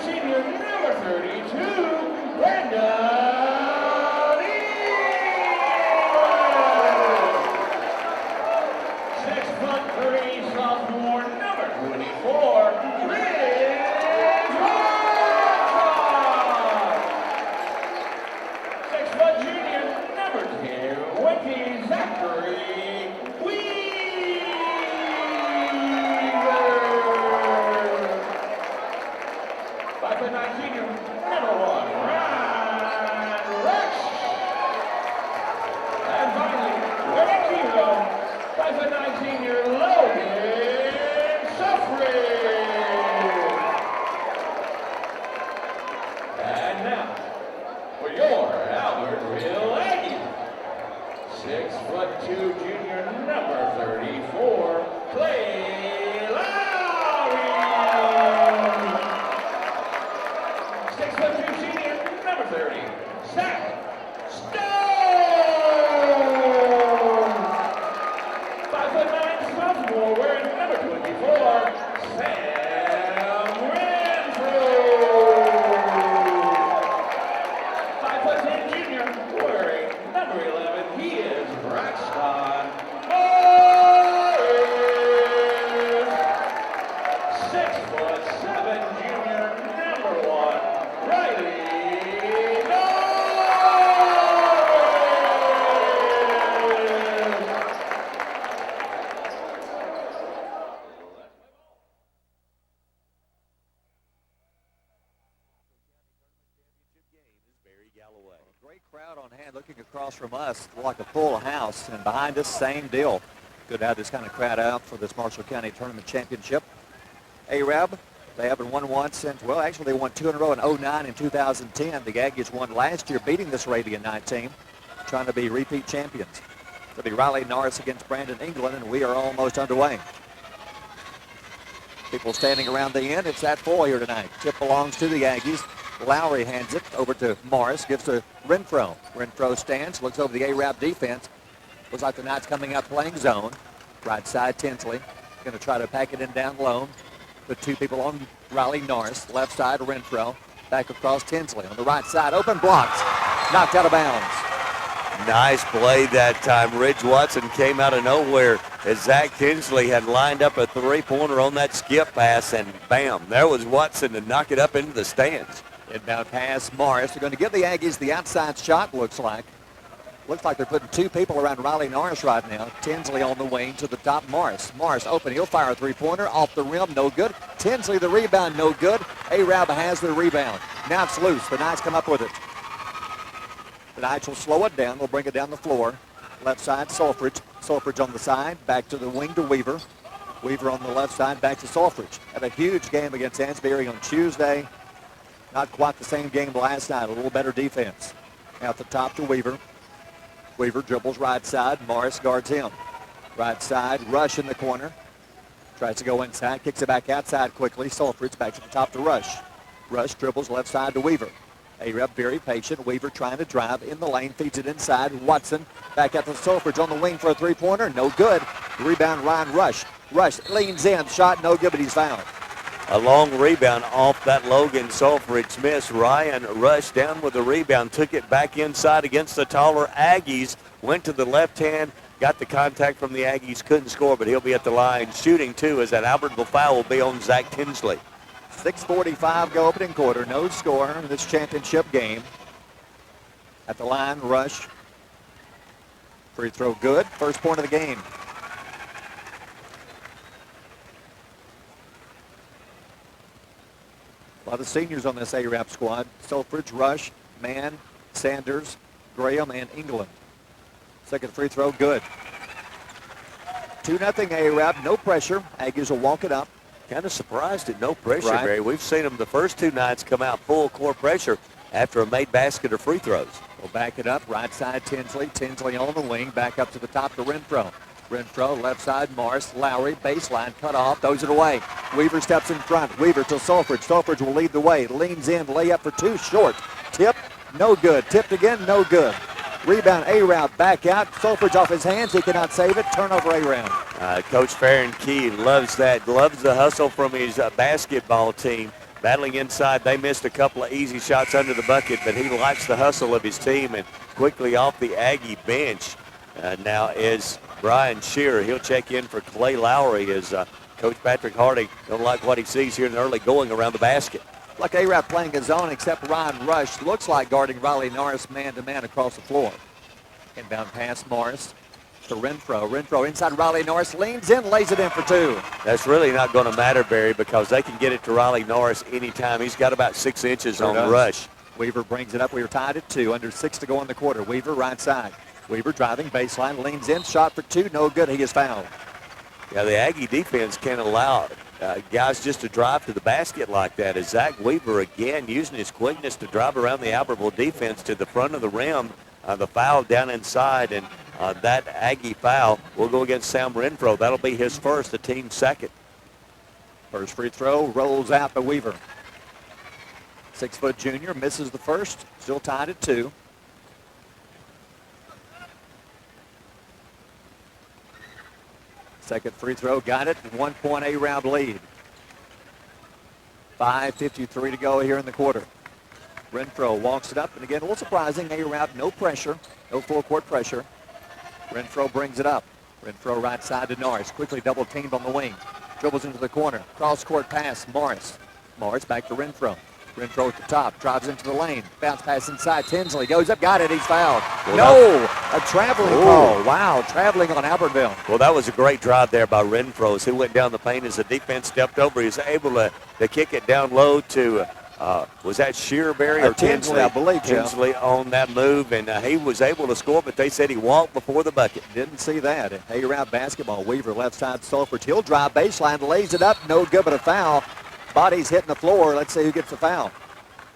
Senior number 32, Brenda. 6'3" sophomore number 24, Liz Rock. 6' junior number 20, Zachary Weaver. 5'9" junior number 1, Ryan Rex. And finally, winning hero, 5'9" senior Logan Suffrey. And now, for your Albertville Aggies, 6'2" junior number 34, Clay Lowry. 6'2" senior number 30, Zach Stone. 5'9" sophomore wearing number 24, Sam Renfrew. 5'10" junior wearing number 11, he is Braxton Morris. 6'7" junior number 1, Riley Great crowd on hand looking across from us like a full house, and behind us, same deal. Good to have this kind of crowd out for this Marshall County Tournament Championship. Arab, they haven't won one since, well, actually they won 2 in a row in 09 and 2010. The Aggies won last year, beating this Radiant Knight team, trying to be repeat champions. It'll be Riley Norris against Brandon England, and we are almost underway. People standing around the end. It's that full here tonight. Tip belongs to the Aggies. Lowry hands it over to Morris, gives to Renfro. Renfro stands, looks over the Arab defense. Looks like the Knights coming out playing zone. Right side, Tinsley. Going to try to pack it in down low. Put 2 people on Riley Norris. Left side, Renfro. Back across Tinsley. On the right side, open blocks. Knocked out of bounds. Nice play that time. Ridge Watson came out of nowhere as Zach Tinsley had lined up a 3-pointer on that skip pass, and bam, there was Watson to knock it up into the stands. Inbound pass, Morris. They're going to give the Aggies the outside shot, looks like. Looks like they're putting 2 people around Riley Norris right now. Tinsley on the wing to the top, Morris. Morris open, he'll fire a 3-pointer. Off the rim, no good. Tinsley the rebound, no good. Arab has the rebound. Now it's loose. The Knights come up with it. The Knights will slow it down. They'll bring it down the floor. Left side, Sulfridge. Sulfridge on the side. Back to the wing to Weaver. Weaver on the left side, back to Sulfridge. Had a huge game against Ansbury on Tuesday. Not quite the same game last night. A little better defense. Out the top to Weaver. Weaver dribbles right side. Morris guards him. Right side, Rush in the corner. Tries to go inside, kicks it back outside quickly. Sulfridge back to the top to Rush. Rush dribbles left side to Weaver. Arab very patient. Weaver trying to drive in the lane, feeds it inside. Watson back out to Sulfridge on the wing for a 3-pointer. No good. Rebound, Ryan Rush. Rush leans in. Shot no good, but he's fouled. A long rebound off that Logan Sulfridge miss. Ryan Rush down with the rebound, took it back inside against the taller Aggies, went to the left hand, got the contact from the Aggies, couldn't score, but he'll be at the line shooting 2 as that Albertville foul will be on Zach Tinsley. 6:45 go opening quarter. No score in this championship game. At the line, Rush. Free throw good. First point of the game. A lot of seniors on this Arab squad. Sulfridge, Rush, Mann, Sanders, Graham, and England. Second free throw, good. 2-0 Arab, no pressure. Aggies will walk it up. Kind of surprised at no pressure, Right. Barry. We've seen them the first 2 nights come out full court pressure after a made basket or free throws. We'll back it up. Right side, Tinsley. Tinsley on the wing. Back up to the top to Renfro. Renfro, left side, Morris. Lowry, baseline, cut off, throws it away. Weaver steps in front. Weaver to Sulfridge. Sulfridge will lead the way. Leans in, layup for 2, short. Tip, no good. Tipped again, no good. Rebound, A-Round back out. Solfridge off his hands. He cannot save it. Turnover, A-Round. Coach Farron Key loves that, loves the hustle from his basketball team. Battling inside, they missed a couple of easy shots under the bucket, but he likes the hustle of his team. And quickly off the Aggie bench now is Brian Shearer. He'll check in for Clay Lowry as Coach Patrick Hardy don't like what he sees here in the early going around the basket. Like A-Rap playing his own, except Ryan Rush looks like guarding Riley Norris man-to-man across the floor. Inbound pass, Morris to Renfro. Renfro inside Riley Norris, leans in, lays it in for two. That's really not going to matter, Barry, because they can get it to Riley Norris anytime. He's got about 6 inches on Rush. Weaver brings it up. We were tied at 2, under 6 to go in the quarter. Weaver right side. Weaver driving baseline, leans in, shot for 2, no good. He is fouled. Yeah, the Aggie defense can't allow guys just to drive to the basket like that. As Zach Weaver again using his quickness to drive around the Albertville defense to the front of the rim. The foul down inside, and that Aggie foul will go against Sam Renfro. That'll be his first, the team's second. First free throw rolls out to Weaver. 6-foot junior misses the first, still tied at 2. Second free throw, got it, 1 point A-Round lead. 5:53 to go here in the quarter. Renfro walks it up, and again, a little surprising, A-Round, no pressure, no full court pressure. Renfro brings it up. Renfro right side to Norris, quickly double teamed on the wing. Dribbles into the corner, cross court pass, Morris. Morris back to Renfro. Renfro at the top, drives into the lane, bounce pass inside, Tinsley goes up, got it, he's fouled. No, a traveling call. Wow, traveling on Albertville. Well, that was a great drive there by Renfro as he went down the paint as the defense stepped over. He was able to kick it down low to, was that Shearer, Barry, or Tinsley, I believe, Tinsley on that move, and he was able to score, but they said he walked before the bucket. Didn't see that. A-Round basketball, Weaver left side, Solfridge. He'll drive baseline, lays it up, no good, but a foul. Body's hitting the floor. Let's see who gets the foul.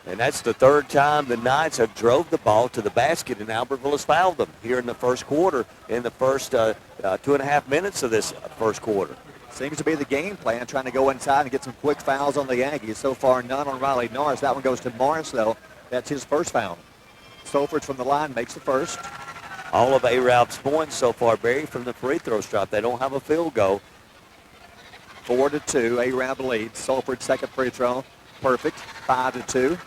And that's the third time the Knights have drove the ball to the basket, and Albertville has fouled them here in the first quarter, in the first 2.5 minutes of this first quarter. Seems to be the game plan, trying to go inside and get some quick fouls on the Aggies. So far, none on Riley Norris. That one goes to Morris, though. That's his first foul. Solfridge from the line makes the first. All of A-Ralph's points so far, Barry, from the free throw shot. They don't have a field goal. 4-2, A-Rab leads. Solfridge second free throw, perfect, 5-2.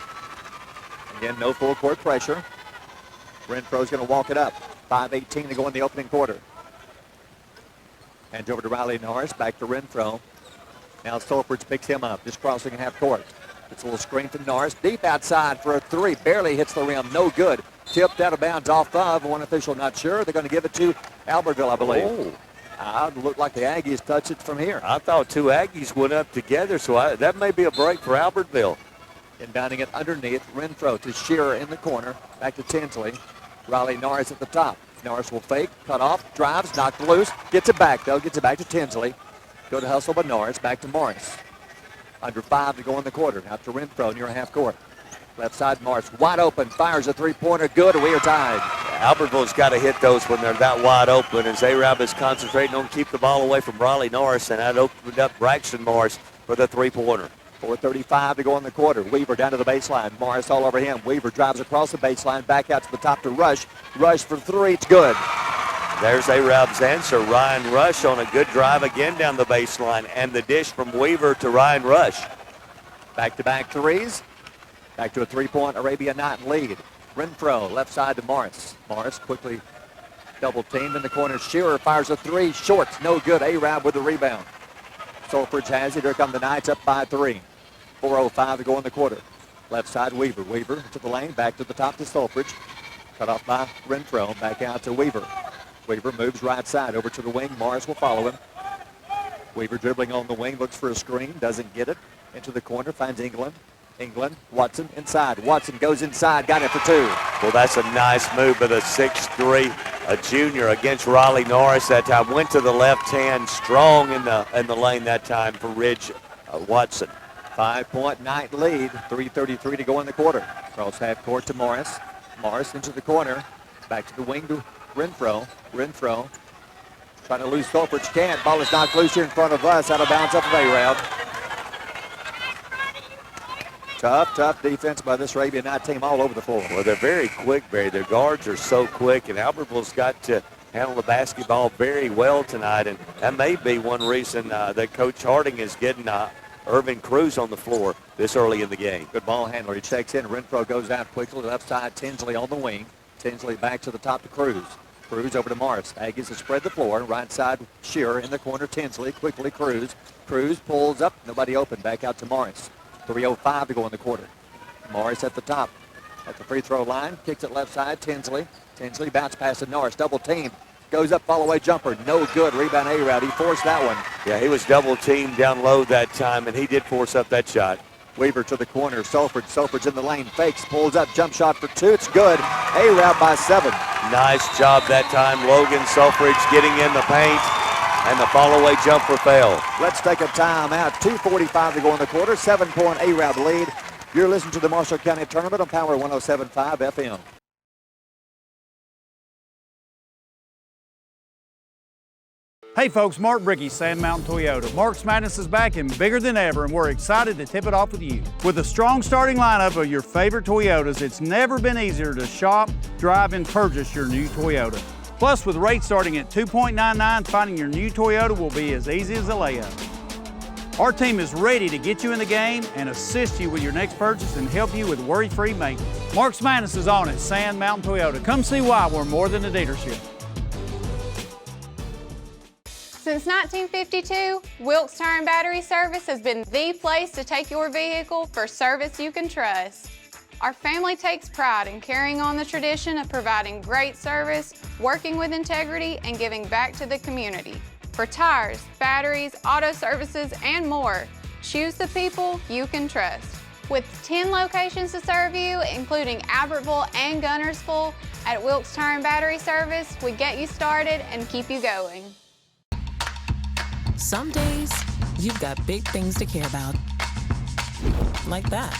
Again, no full court pressure. Renfro's going to walk it up. 5:18 to go in the opening quarter. Hands over to Riley Norris, back to Renfro. Now Solfridge picks him up, just crossing half court. It's a little screen from Norris, deep outside for a 3, barely hits the rim, no good. Tipped out of bounds off of, one official not sure. They're going to give it to Albertville, I believe. Looked like the Aggies touched it from here. I thought 2 Aggies went up together, so that may be a break for Albertville. Inbounding it underneath, Renfro to Shearer in the corner, back to Tinsley. Riley Norris at the top. Norris will fake, cut off, drives, knocked loose, gets it back though, gets it back to Tinsley. Go to hustle by Norris, back to Morris. Under 5 to go in the quarter, out to Renfro near half court. Left side, Morris wide open, fires a 3-pointer, good, we are tied. Albertville's got to hit those when they're that wide open, as A-Rab is concentrating on keep the ball away from Riley Norris, and that opened up Braxton Morris for the 3-pointer. 4:35 to go in the quarter. Weaver down to the baseline. Morris all over him. Weaver drives across the baseline, back out to the top to Rush. Rush for 3, it's good. There's A-Rab's answer. Ryan Rush on a good drive again down the baseline, and the dish from Weaver to Ryan Rush. Back-to-back threes. Back to a 3-point Arabia Knight lead. Renfro left side to Morris. Morris quickly double teamed in the corner. Shearer fires a 3, short, no good. A-Rab with the rebound. Solfridge has it. Here come the Knights up by 3. 4:05 to go in the quarter. Left side, Weaver. Weaver to the lane, back to the top to Solfridge. Cut off by Renfro, back out to Weaver. Weaver moves right side over to the wing. Morris will follow him. Weaver dribbling on the wing, looks for a screen, doesn't get it. Into the corner, finds England. England, Watson inside. Watson goes inside, got it for 2. Well, that's a nice move by the 6'3", a junior against Riley Norris that time. Went to the left hand, strong in the lane that time for Ridge Watson. 5-point Knight lead, 3:33 to go in the quarter. Cross half court to Morris. Morris into the corner, back to the wing to Renfro. Renfro trying to lose Solfridge, can't. Ball is knocked loose here in front of us, out of bounds up of A-Rab. Tough defense by this Arabian Night team all over the floor. Well, they're very quick, Barry. Their guards are so quick, and Albertville's got to handle the basketball very well tonight, and that may be one reason that Coach Harding is getting Irvin Cruz on the floor this early in the game. Good ball handler. He checks in. Renfro goes out quickly. Left side, Tinsley on the wing. Tinsley back to the top to Cruz. Cruz over to Morris. Aggies have spread the floor. Right side, Shearer in the corner. Tinsley quickly Cruz. Cruz pulls up. Nobody open. Back out to Morris. 3:05 to go in the quarter. Morris at the top. At the free throw line. Kicks it left side. Tinsley. Tinsley bounce pass to Norris. Double team. Goes up, fall away jumper. No good. Rebound A-Rod. He forced that one. Yeah, he was double teamed down low that time, and he did force up that shot. Weaver to the corner. Sulford's in the lane. Fakes. Pulls up. Jump shot for two. It's good. A-Rod by 7. Nice job that time. Logan Sulfridge getting in the paint, and the fall-away jumper fell. Let's take a timeout. 2:45 to go in the quarter. 7-point A-Rod lead. You're listening to the Marshall County Tournament on Power 107.5 FM. Hey folks, Mark Bricky, Sand Mountain Toyota. Mark's Madness is back and bigger than ever, and we're excited to tip it off with you. With a strong starting lineup of your favorite Toyotas, it's never been easier to shop, drive, and purchase your new Toyota. Plus, with rates starting at 2.99, finding your new Toyota will be as easy as a layup. Our team is ready to get you in the game and assist you with your next purchase and help you with worry-free maintenance. Mark's Madness is on at Sand Mountain Toyota. Come see why we're more than a dealership. Since 1952, Wilkes Tire and Battery Service has been the place to take your vehicle for service you can trust. Our family takes pride in carrying on the tradition of providing great service, working with integrity, and giving back to the community. For tires, batteries, auto services, and more, choose the people you can trust. With 10 locations to serve you, including Albertville and Gunnersville, at Wilkes Tire and Battery Service, we get you started and keep you going. Some days, you've got big things to care about. Like that.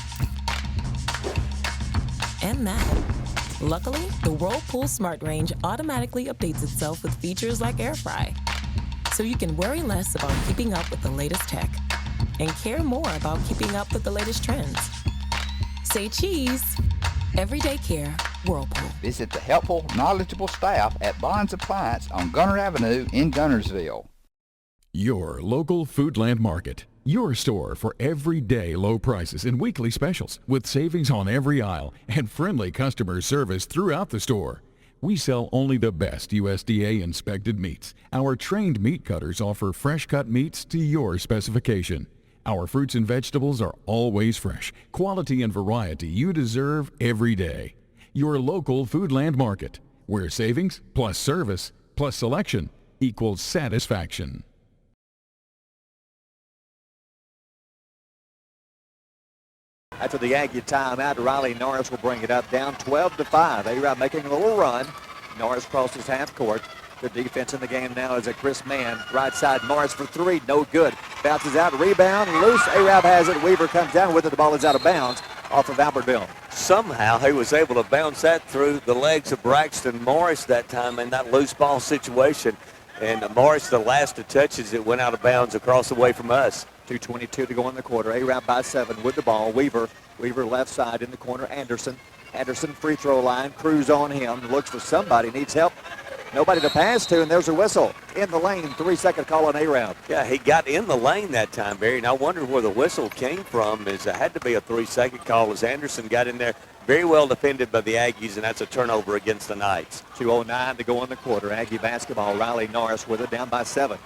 And that. Luckily, the Whirlpool Smart Range automatically updates itself with features like Air Fry. So you can worry less about keeping up with the latest tech and care more about keeping up with the latest trends. Say cheese. Everyday care, Whirlpool. Visit the helpful, knowledgeable staff at Bonds Appliance on Gunner Avenue in Gunnersville. Your local Foodland Market. Your store for everyday low prices and weekly specials with savings on every aisle and friendly customer service throughout the store. We sell only the best USDA inspected meats. Our trained meat cutters offer fresh cut meats to your specification. Our fruits and vegetables are always fresh. Quality and variety you deserve every day. Your local Foodland Market, where savings plus service plus selection equals satisfaction. After the Aggie timeout, Riley Norris will bring it up down 12-5. A-Rod making a little run. Norris crosses half court. Good defense in the game now is a Chris Mann. Right side, Morris for three. No good. Bounces out. Rebound. Loose. A-Rod has it. Weaver comes down with it. The ball is out of bounds off of Albertville. Somehow he was able to bounce that through the legs of Braxton Morris that time in that loose ball situation. And Morris, the last to touch it, went out of bounds across the way from us. 2:22 to go in the quarter. A-Rod by 7 with the ball. Weaver left side in the corner. Anderson free throw line. Cruz on him. Looks for somebody. Needs help. Nobody to pass to, and there's a whistle. In the lane. 3-second call on A-Rod. Yeah, he got in the lane that time, Barry, and I wonder where the whistle came from. It had to be a 3-second call as Anderson got in there. Very well defended by the Aggies, and that's a turnover against the Knights. 2:09 to go in the quarter. Aggie basketball. Riley Norris with it, down by 7.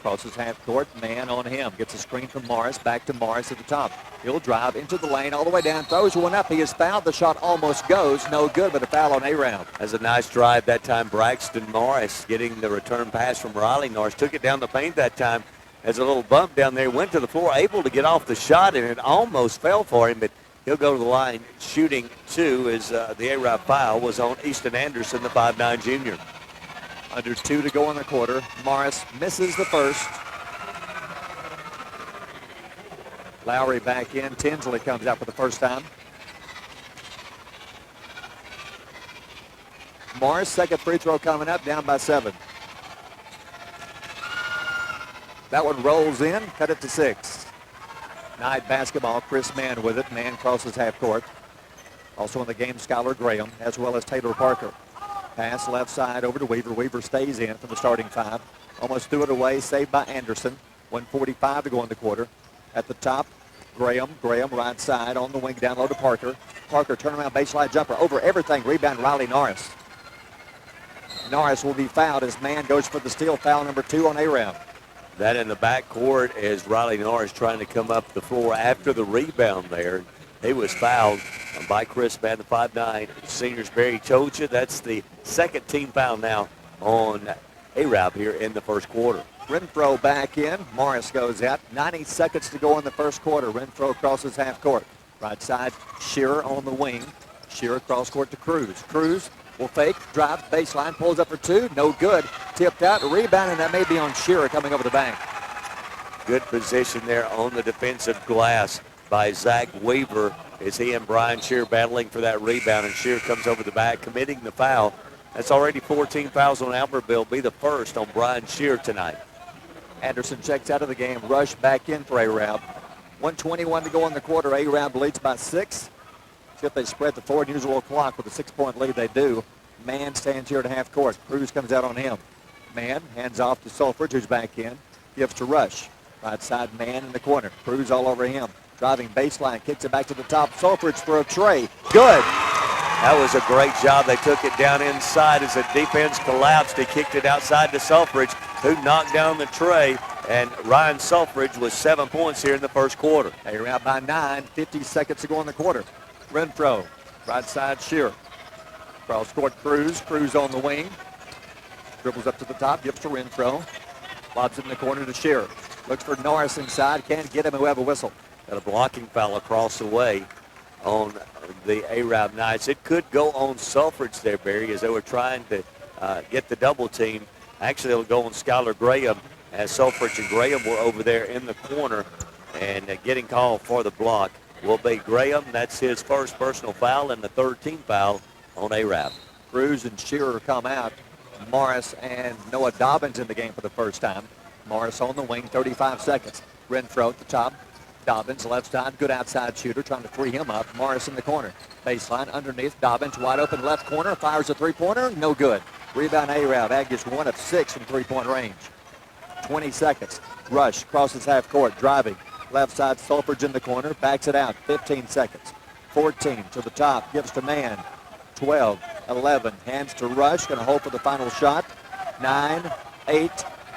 Crosses half court, man on him. Gets a screen from Morris, back to Morris at the top. He'll drive into the lane, all the way down, throws one up. He is fouled. The shot almost goes. No good, but a foul on A-Rod. That's a nice drive that time. Braxton Morris getting the return pass from Riley Norris. Took it down the paint that time. As a little bump down there, went to the floor, able to get off the shot, and it almost fell for him, but he'll go to the line shooting two as the A-Rod foul was on Easton Anderson, the 5'9" junior. Under 2 to go in the quarter. Morris misses the first. Lowry back in. Tinsley comes out for the first time. Morris, second free throw coming up, down by 7. That one rolls in, cut it to 6. Night basketball, Chris Mann with it. Mann crosses half court. Also in the game, Skylar Graham, as well as Taylor Parker. Pass left side over to Weaver. Weaver stays in from the starting five. Almost threw it away, saved by Anderson. 1:45 to go in the quarter. At the top, Graham. Graham right side on the wing down low to Parker. Parker turnaround baseline jumper over everything. Rebound Riley Norris. Norris will be fouled as Mann goes for the steal. Foul number 2 on Arab. That in the backcourt is Riley Norris trying to come up the floor after the rebound there. He was fouled by Chris Mann, the 5'9" seniors. Barry told you that's the second team foul now on Arab here in the first quarter. Renfro back in. Morris goes out. 90 seconds to go in the first quarter. Renfro crosses half court. Right side, Shearer on the wing. Shearer cross court to Cruz. Cruz will fake, drives, baseline, pulls up for 2. No good. Tipped out, rebound, and that may be on Shearer coming over the bank. Good position there on the defensive glass by Zach Weaver as he and Brian Shearer battling for that rebound, and Shearer comes over the back, committing the foul. That's already 14 fouls on Albertville. Be the first on Brian Shearer tonight. Anderson checks out of the game. Rush back in for Arab. 1:21 to go in the quarter. Arab leads by 6. See if they spread the forward usual clock with a 6-point lead. They do. Mann stands here at half court. Cruz comes out on him. Mann hands off to Sulfridge, who's back in. Gives to Rush. Right side, Mann in the corner. Cruz all over him. Driving baseline, kicks it back to the top. Sulfridge for a tray. Good. That was a great job. They took it down inside as the defense collapsed. He kicked it outside to Sulfridge, who knocked down the tray. And Ryan Sulfridge was 7 points here in the first quarter. They're out by 9. 50 seconds to go in the quarter. Renfro, right side, Shearer. Cross court, Cruz. Cruz on the wing. Dribbles up to the top, gives to Renfro. Lobs it in the corner to Shearer. Looks for Norris inside. Can't get him. Who have a whistle. Got a blocking foul across the way on the Arab Knights. It could go on Sulfridge there, Barry, as they were trying to get the double team. Actually, it'll go on Skylar Graham as Sulfridge and Graham were over there in the corner, and getting called for the block will be Graham. That's his first personal foul and the third team foul on Arab. Cruz and Shearer come out. Morris and Noah Dobbins in the game for the first time. Morris on the wing, 35 seconds. Renfro at the top. Dobbins left side, good outside shooter, trying to free him up. Morris in the corner. Baseline underneath. Dobbins wide open left corner. Fires a three-pointer. No good. Rebound Arab. Aggies 1 of 6 from three-point range. 20 seconds. Rush crosses half court. Driving. Left side, Sulfridge in the corner. Backs it out. 15 seconds. 14 to the top. Gives to Mann. 12, 11. Hands to Rush. Going to hold for the final shot. 9, 8,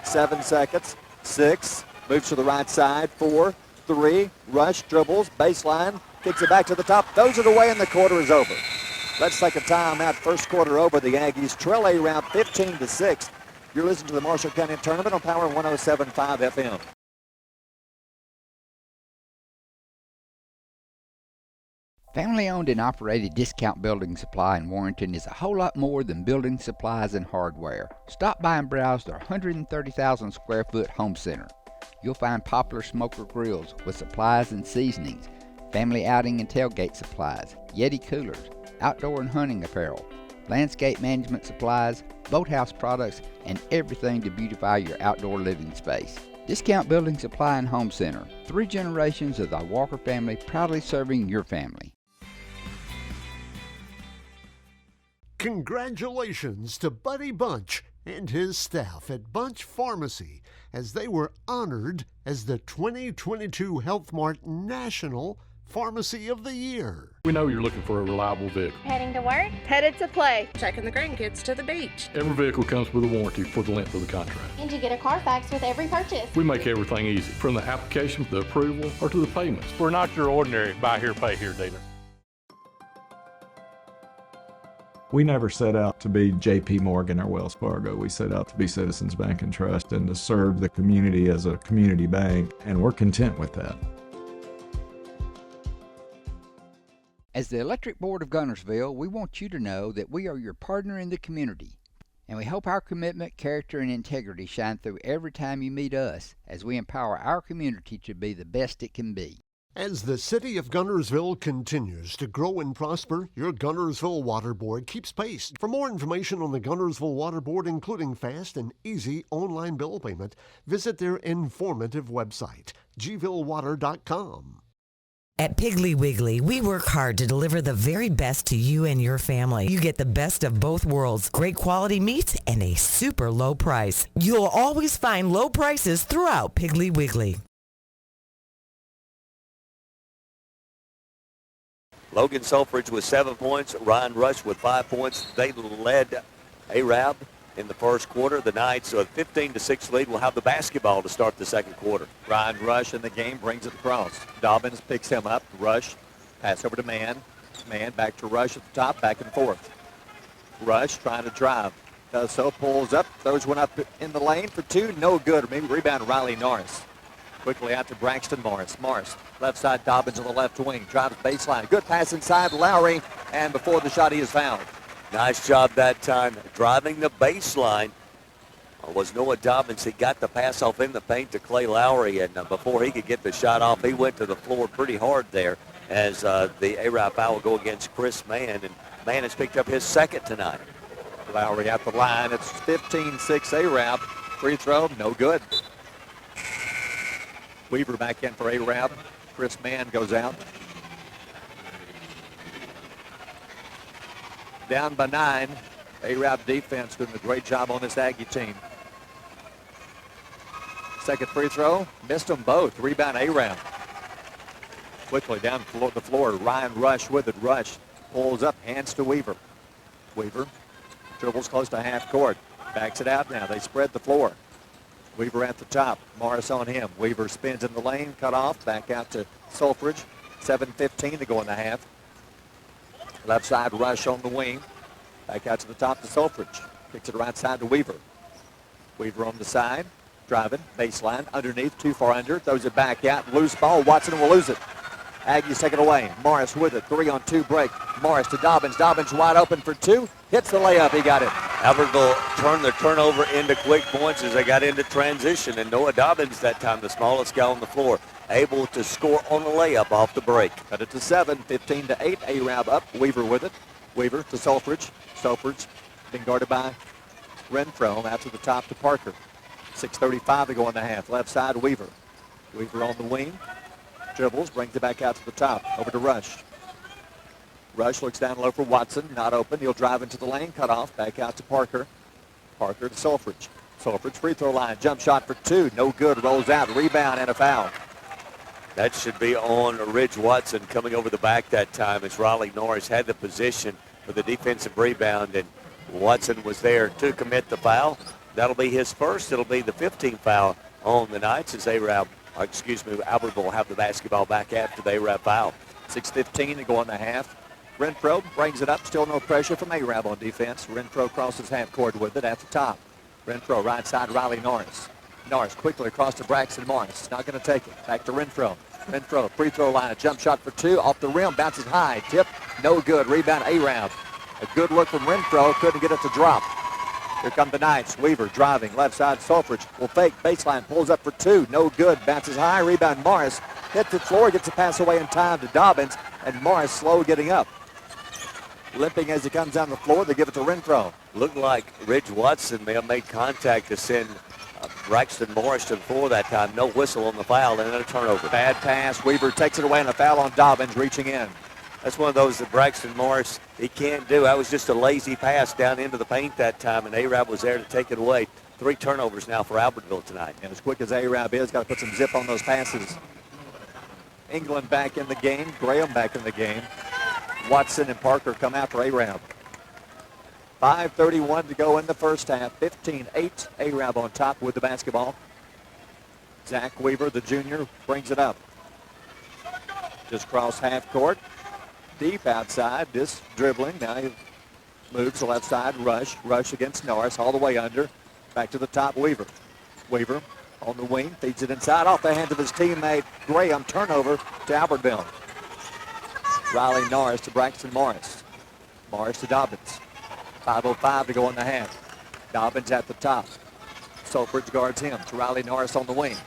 7 seconds. 6. Moves to the right side. 4, 3. Rush dribbles. Baseline. Kicks it back to the top. Throws it away, and the quarter is over. Let's take a timeout. First quarter over. The Aggies trail Arab 15-6. You're listening to the Marshall County Tournament on Power 107.5 FM. Family-owned and operated Discount Building Supply in Warrenton is a whole lot more than building supplies and hardware. Stop by and browse their 130,000 square foot home center. You'll find popular smoker grills with supplies and seasonings, family outing and tailgate supplies, Yeti coolers, outdoor and hunting apparel, landscape management supplies, boathouse products, and everything to beautify your outdoor living space. Discount Building Supply and Home Center. 3 generations of the Walker family proudly serving your family. Congratulations to Buddy Bunch and his staff at Bunch Pharmacy as they were honored as the 2022 Health Mart National Pharmacy of the Year. We know you're looking for a reliable vehicle. Heading to work, headed to play, taking the grandkids to the beach. Every vehicle comes with a warranty for the length of the contract. And you get a Carfax with every purchase. We make everything easy, from the application, the approval, or to the payments. We're not your ordinary buy here, pay here dealer. We never set out to be J.P. Morgan or Wells Fargo. We set out to be Citizens Bank and Trust and to serve the community as a community bank, and we're content with that. As the Electric Board of Guntersville, we want you to know that we are your partner in the community, and we hope our commitment, character, and integrity shine through every time you meet us as we empower our community to be the best it can be. As the city of Guntersville continues to grow and prosper, your Guntersville Water Board keeps pace. For more information on the Guntersville Water Board, including fast and easy online bill payment, visit their informative website, gvillewater.com. At Piggly Wiggly, we work hard to deliver the very best to you and your family. You get the best of both worlds, great quality meats and a super low price. You'll always find low prices throughout Piggly Wiggly. Logan Selfridge with 7 points. Ryan Rush with 5 points. They led Arab in the first quarter. The Knights, a 15-6 lead, will have the basketball to start the second quarter. Ryan Rush in the game brings it across. Dobbins picks him up. Rush, pass over to Mann. Mann back to Rush at the top, back and forth. Rush trying to drive. Does so, pulls up, throws one up in the lane for two. No good. Maybe rebound Riley Norris. Quickly out to Braxton Morris. Morris, left side, Dobbins on the left wing. Drives baseline. Good pass inside Lowry. And before the shot, he is fouled. Nice job that time driving the baseline. Was Noah Dobbins. He got the pass off in the paint to Clay Lowry, and before he could get the shot off, he went to the floor pretty hard there as the Arab foul will go against Chris Mann, and Mann has picked up his second tonight. Lowry at the line. It's 15-6 Arab. Free throw, no good. Weaver back in for Arab. Chris Mann goes out. Down by 9. Arab defense doing a great job on this Aggie team. Second free throw, missed them both. Rebound Arab. Quickly down the floor, Ryan Rush with it. Rush pulls up, hands to Weaver. Weaver dribbles close to half court. Backs it out now. They spread the floor. Weaver at the top. Morris on him. Weaver spins in the lane, cut off. Back out to Sulfridge. 7:15 to go in the half. Left side Rush on the wing. Back out to the top to Sulfridge. Kicks it right side to Weaver. Weaver on the side. Driving. Baseline. Underneath. Too far under. Throws it back out. Loose ball. Watson will lose it. Aggies take it away. Morris with it. 3-on-2 break. Morris to Dobbins. Dobbins wide open for two. Hits the layup. He got it. Albertville turned their turnover into quick points as they got into transition. And Noah Dobbins that time, the smallest guy on the floor, able to score on the layup off the break. Cut it to 7. 15-8. Arab up. Weaver with it. Weaver to Sulfridge. Sulfridge being guarded by Renfro. Out to the top to Parker. 6:35 to go in the half. Left side Weaver. Weaver on the wing. Dribbles, brings it back out to the top. Over to Rush. Rush looks down low for Watson. Not open. He'll drive into the lane. Cut off. Back out to Parker. Parker to Sulfridge. Sulfridge free throw line. Jump shot for two. No good. Rolls out. Rebound and a foul. That should be on Ridge Watson coming over the back that time as Riley Norris had the position for the defensive rebound, and Watson was there to commit the foul. That'll be his first. It'll be the 15th foul on the Knights as Albertville will have the basketball back after the Arab foul. 6:15 to go in the half. Renfro brings it up. Still no pressure from Arab on defense. Renfro crosses half court with it at the top. Renfro right side Riley Norris. Norris quickly across to Braxton Morris. Not going to take it. Back to Renfro. Renfro free throw line. A jump shot for two. Off the rim. Bounces high. Tip. No good. Rebound Arab. A good look from Renfro. Couldn't get it to drop. Here come the Knights. Weaver driving. Left side Sulfridge will fake. Baseline. Pulls up for two. No good. Bounces high. Rebound Morris. Hits the floor. Gets a pass away in time to Dobbins. And Morris slow getting up. Limping as he comes down the floor. They give it to Renfro. Looked like Ridge Watson may have made contact to send Braxton Morris to the floor that time. No whistle on the foul and then a turnover. Bad pass. Weaver takes it away and a foul on Dobbins reaching in. That's one of those that Braxton Morris, he can't do. That was just a lazy pass down into the paint that time, and Arab was there to take it away. 3 turnovers now for Albertville tonight. And as quick as Arab is, got to put some zip on those passes. England back in the game. Graham back in the game. Watson and Parker come after Arab. 5:31 to go in the first half. 15-8. Arab on top with the basketball. Zach Weaver, the junior, brings it up. Just cross half court. Deep outside, this dribbling. Now he moves to left side. Rush against Norris, all the way under. Back to the top, Weaver. Weaver on the wing, feeds it inside, off the hands of his teammate Graham. Turnover to Albertville. Riley Norris to Braxton Morris. Morris to Dobbins. 5:05 to go in the half. Dobbins at the top. Sulfridge guards him to Riley Norris on the wing.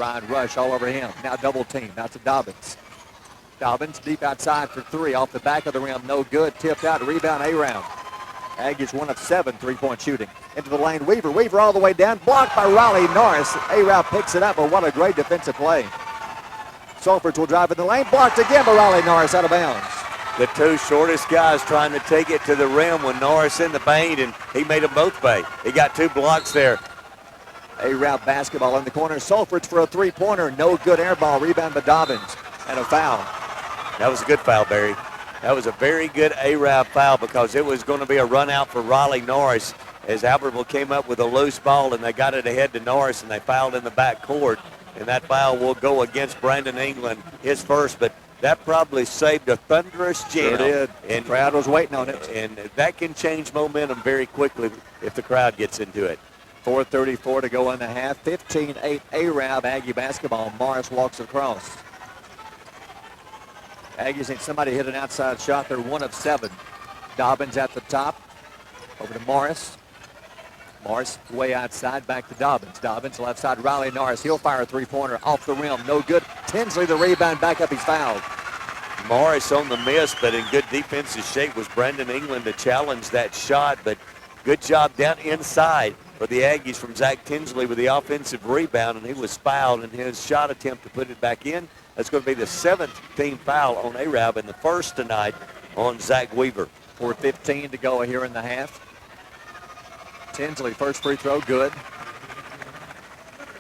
Ryan Rush all over him. Now double team. Now to Dobbins. Dobbins deep outside for three. Off the back of the rim. No good. Tipped out. Rebound Around. Aggies 1 of 7 3-point shooting. Into the lane. Weaver. Weaver all the way down. Blocked by Riley Norris. Around picks it up, but what a great defensive play. Selfridge will drive in the lane. Blocked again by Riley Norris out of bounds. The two shortest guys trying to take it to the rim when Norris in the paint, and he made them both pay. He got 2 blocks there. A-Route basketball in the corner. Selfridge for a three-pointer. No good air ball. Rebound by Dobbins. And a foul. That was a good foul, Barry. That was a very good A-Route foul because it was going to be a run out for Riley Norris as Albertville came up with a loose ball and they got it ahead to Norris and they fouled in the back court. And that foul will go against Brandon England, his first, but that probably saved a thunderous jam. Sure did. And the crowd was waiting on it. And that can change momentum very quickly if the crowd gets into it. 4:34 to go in the half. 15-8 A-Route Aggie basketball. Morris walks across. Aggies think somebody hit an outside shot. They're 1 of 7. Dobbins at the top. Over to Morris. Morris way outside, back to Dobbins. Dobbins left side, Riley Norris. He'll fire a three-pointer off the rim. No good. Tinsley the rebound, back up. He's fouled. Morris on the miss, but in good defensive shape was Brandon England to challenge that shot. But good job down inside for the Aggies from Zach Tinsley with the offensive rebound, and he was fouled in his shot attempt to put it back in. That's going to be the 7th team foul on Arab and the first tonight on Zach Weaver. 4:15 to go here in the half. Tinsley, first free throw, good.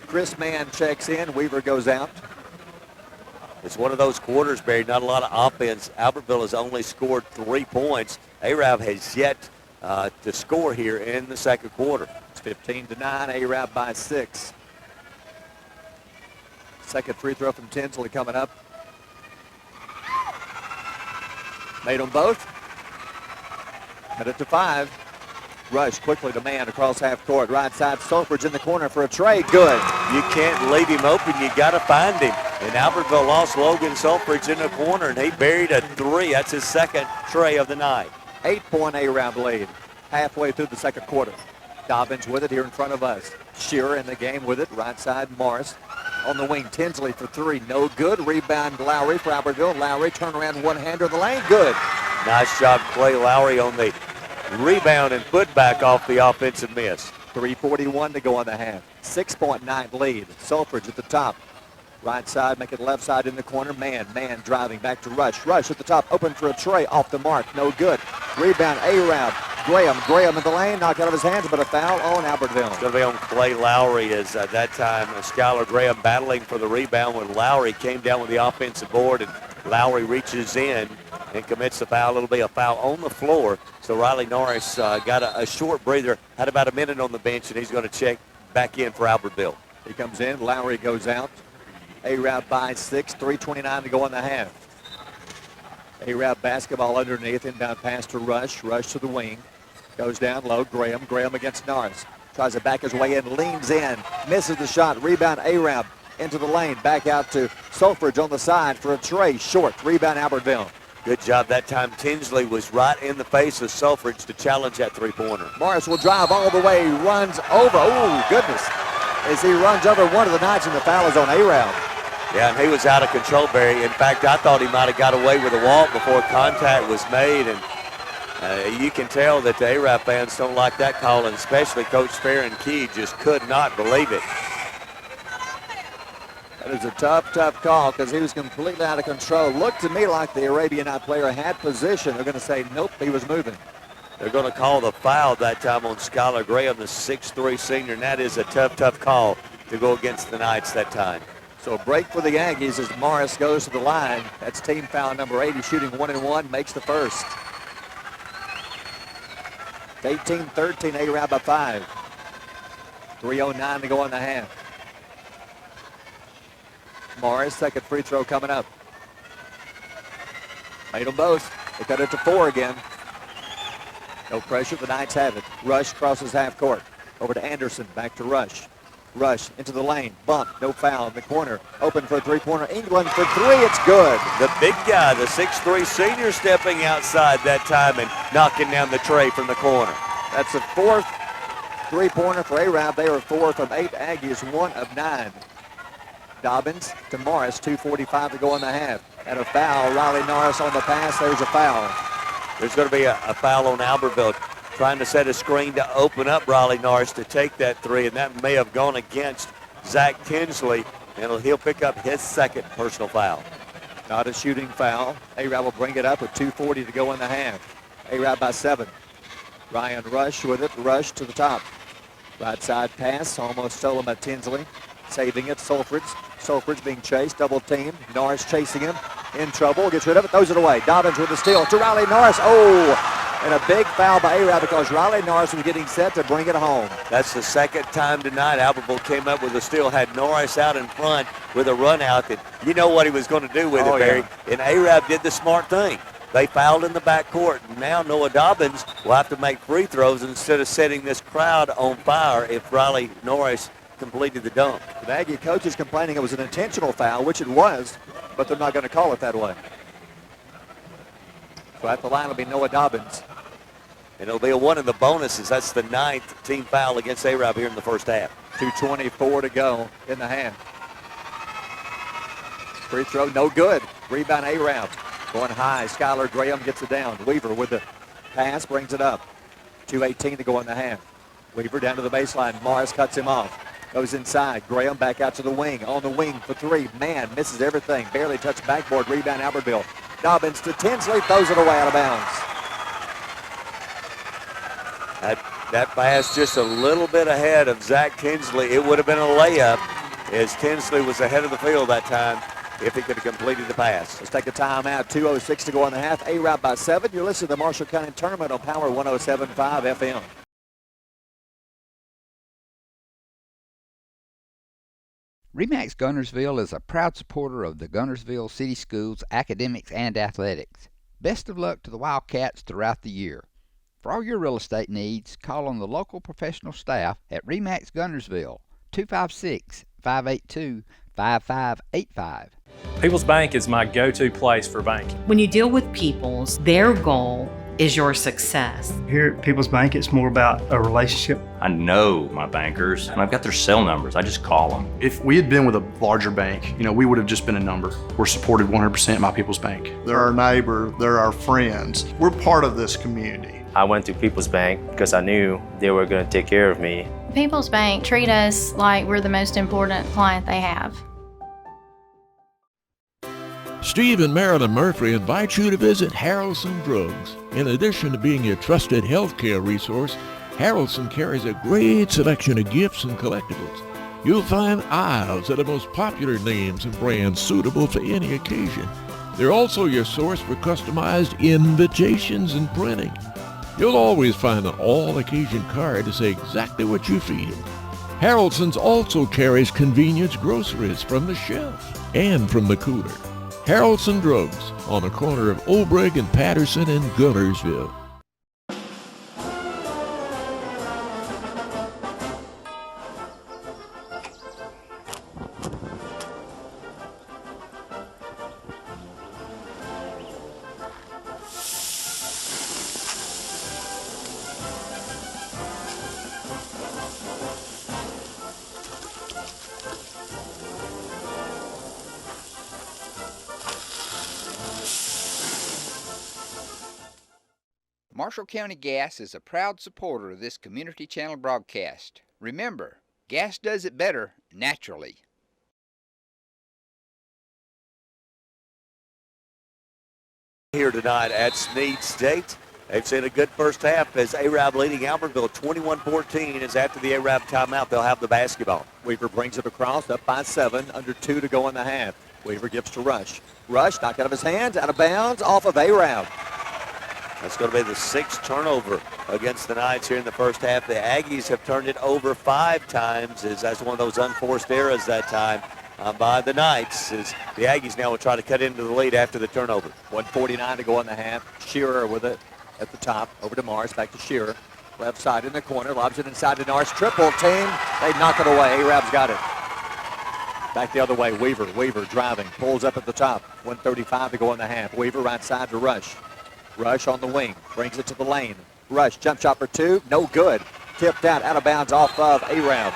Chris Mann checks in. Weaver goes out. It's one of those quarters, Barry, not a lot of offense. Albertville has only scored 3 points. Arab has yet to score here in the second quarter. It's 15-9, Arab by 6. Second free throw from Tinsley coming up. Made them both. Cut it to 5. Rush quickly to man across half court. Right side, Selfridge in the corner for a tray. Good. You can't leave him open. You got to find him. And Albertville lost Logan Selfridge in the corner, and he buried a 3. That's his second tray of the night. 8-point A-Round lead halfway through the second quarter. Dobbins with it here in front of us. Shearer in the game with it. Right side, Morris. On the wing, Tinsley for 3. No good. Rebound, Lowry for Albertville. Lowry turnaround one-hander in the lane. Good. Nice job, Clay Lowry on the rebound and putback off the offensive miss. 3:41 to go on the half. 6-point lead. Selfridge at the top. Right side, make it left side in the corner. Man driving back to Rush. Rush at the top, open for a tray. Off the mark. No good. Rebound, A-Round. Graham in the lane. Knocked out of his hands, but a foul on Albertville. It's going to be on Clay Lowry as that time Skylar Graham battling for the rebound when Lowry came down with the offensive board, and Lowry reaches in and commits the foul. It'll be a foul on the floor. So Riley Norris got a short breather, had about a minute on the bench, and he's going to check back in for Albertville. He comes in. Lowry goes out. A-Round by 6. 3:29 to go in the half. A-Round basketball underneath. Inbound pass to Rush. Rush to the wing. Goes down low. Graham against Norris. Tries to back his way in. Leans in. Misses the shot. Rebound A-Round into the lane. Back out to Selfridge on the side for a tray. Short. Rebound Albertville. Good job that time. Tinsley was right in the face of Selfridge to challenge that three-pointer. Morris will drive all the way. Runs over. Oh, goodness. As he runs over one of the Knights, and the foul is on A-Round. Yeah, and he was out of control, Barry. In fact, I thought he might have got away with a walk before contact was made, and you can tell that the A-Rap fans don't like that call, and especially Coach Farron Key just could not believe it. That is a tough call because he was completely out of control. Looked to me like the Arabian Night player had position. They're going to say, nope, he was moving. They're going to call the foul that time on Skylar Graham, the 6'3 senior, and that is a tough call to go against the Knights that time. So a break for the Aggies as Morris goes to the line. That's team foul number 8. He's shooting 1-1, makes the first. 18-13, A-Rab by 5. 3:09 to go in the half. Morris, second free throw coming up. Made them both. They cut it to 4 again. No pressure, the Knights have it. Rush crosses half court. Over to Anderson, back to Rush. Rush into the lane, bump, no foul in the corner. Open for a three-pointer, England for 3, it's good. The big guy, the 6'3 senior, stepping outside that time and knocking down the tray from the corner. That's the 4th three-pointer for A-Rab. They are 4 from 8. Aggies 1 of 9. Dobbins to Morris, 2:45 to go in the half. And a foul, Riley Norris on the pass, there's a foul. There's going to be a foul on Albertville, trying to set a screen to open up Riley Norris to take that three, and that may have gone against Zach Tinsley, and he'll pick up his second personal foul. Not a shooting foul. A-Rab will bring it up with 2:40 to go in the half. A-Rab by 7. Ryan Rush with it, Rush to the top. Right side pass, almost stolen by Tinsley. Saving it, Sulfridge being chased, double teamed. Norris chasing him, in trouble, gets rid of it, throws it away. Dobbins with the steal to Riley Norris. Oh, and a big foul by A-Rab because Riley Norris was getting set to bring it home. That's the second time tonight Albertville came up with a steal, had Norris out in front with a run out that you know what he was going to do with it, Barry. Yeah. And A-Rab did the smart thing. They fouled in the backcourt. Now Noah Dobbins will have to make free throws instead of setting this crowd on fire if Riley Norris completed the dunk. The Aggie coach is complaining it was an intentional foul, which it was, but they're not going to call it that way. So at the line will be Noah Dobbins. And it'll be one of the bonuses. That's the 9th team foul against A-Rab here in the first half. 2:24 to go in the half. Free throw, no good. Rebound A-Rab. Going high, Skylar Graham gets it down. Weaver with the pass, brings it up. 2:18 to go in the half. Weaver down to the baseline. Morris cuts him off. Goes inside. Graham back out to the wing. On the wing for three. Man, misses everything. Barely touched backboard. Rebound Albertville. Dobbins to Tinsley. Throws it away out of bounds. That pass just a little bit ahead of Zach Tinsley. It would have been a layup as Tinsley was ahead of the field that time if he could have completed the pass. Let's take a timeout. 2:06 to go in the half. A-Rab by 7. You're listening to the Marshall County Tournament on Power 107.5 FM. RE/MAX Gunnersville is a proud supporter of the Gunnersville City Schools academics and athletics. Best of luck to the Wildcats throughout the year. For all your real estate needs, call on the local professional staff at RE/MAX Gunnersville, 256-582-5585. People's Bank is my go-to place for banking. When you deal with People's, their goal is your success. Here at People's Bank, it's more about a relationship. I know my bankers, and I've got their cell numbers. I just call them. If we had been with a larger bank, we would have just been a number. We're supported 100% by People's Bank. They're our neighbor, they're our friends. We're part of this community. I went to People's Bank because I knew they were going to take care of me. People's Bank treat us like we're the most important client they have. Steve and Marilyn Murphy invite you to visit Harrelson Drugs. In addition to being your trusted healthcare resource, Harrelson carries a great selection of gifts and collectibles. You'll find aisles of the most popular names and brands suitable for any occasion. They're also your source for customized invitations and printing. You'll always find an all-occasion card to say exactly what you feel. Harrelson's also carries convenience groceries from the shelf and from the cooler. Harrelson Drugs on the corner of Obrig and Patterson in Gunnersville. Marshall County Gas is a proud supporter of this community channel broadcast. Remember, gas does it better naturally. Here tonight at Snead State. They've seen a good first half as A-Rab leading Albertville 21-14 as after the A-Rab timeout they'll have the basketball. Weaver brings it across, up by 7, under 2 to go in the half. Weaver gives to Rush. Rush knocked out of his hands, out of bounds, off of A-Rab. That's going to be the 6th turnover against the Knights here in the first half. The Aggies have turned it over 5 times as that's one of those unforced errors that time by the Knights as the Aggies now will try to cut into the lead after the turnover. 1:49 to go in the half. Shearer with it at the top, over to Morris, back to Shearer. Left side in the corner, lobs it inside to Norris. Triple team, they knock it away. A-Rab's got it. Back the other way, Weaver driving, pulls up at the top. 1:35 to go in the half. Weaver right side to Rush. Rush on the wing, brings it to the lane. Rush, jump shot for 2, no good. Tipped out of bounds off of A-Rab.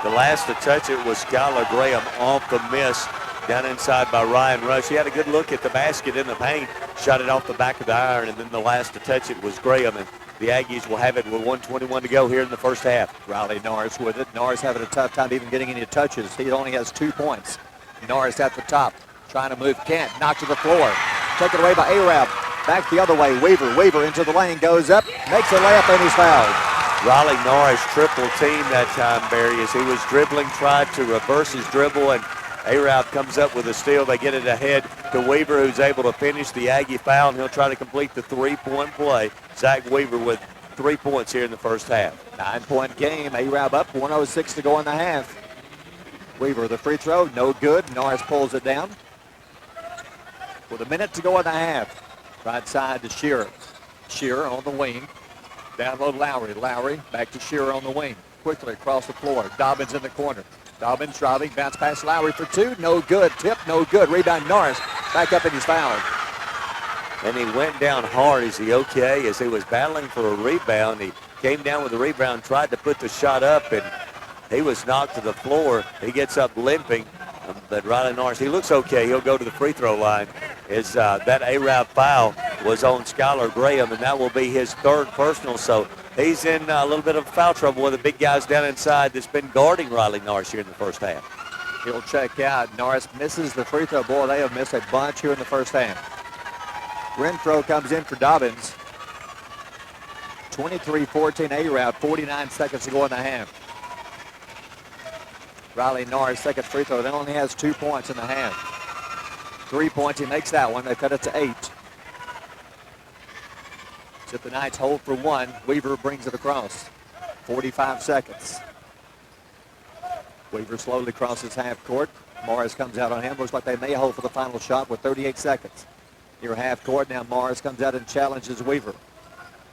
The last to touch it was Skylar Graham off the miss down inside by Ryan Rush. He had a good look at the basket in the paint, shot it off the back of the iron, and then the last to touch it was Graham. And the Aggies will have it with 1:21 to go here in the first half. Riley Norris with it. Norris having a tough time even getting any touches. He only has 2 points. Norris at the top, trying to move, can't, knocked to the floor. Taken away by Arab. Back the other way, Weaver into the lane, goes up, makes a layup, and he's fouled. Riley Norris triple team that time, Barry, as he was dribbling, tried to reverse his dribble, and Arab comes up with a steal. They get it ahead to Weaver, who's able to finish the Aggie foul, and he'll try to complete the three-point play. Zach Weaver with 3 points here in the first half. 9-point game, Arab up, 1:06 to go in the half. Weaver, the free throw, no good. Norris pulls it down. With a minute to go in the half. Right side to Shearer. Shearer on the wing. Down low Lowry. Lowry back to Shearer on the wing. Quickly across the floor. Dobbins in the corner. Dobbins driving. Bounce past Lowry for 2. No good. Tip, no good. Rebound Norris. Back up and he's fouled. And he went down hard. Is he okay? As he was battling for a rebound, he came down with the rebound, tried to put the shot up, and he was knocked to the floor. He gets up limping. But Riley Norris, he looks okay. He'll go to the free throw line. That Arab foul was on Skylar Graham, and that will be his 3rd personal. So he's in a little bit of foul trouble with the big guys down inside that's been guarding Riley Norris here in the first half. He'll check out. Norris misses the free throw. Boy, they have missed a bunch here in the first half. Renfro comes in for Dobbins. 23-14 Arab, 49 seconds to go in the half. Riley Norris, second free throw. Then only has 2 points in the half. 3 points, he makes that one. They cut it to 8. So the Knights hold for 1. Weaver brings it across. 45 seconds. Weaver slowly crosses half court. Morris comes out on him. Looks like they may hold for the final shot with 38 seconds. Near half court now, Morris comes out and challenges Weaver.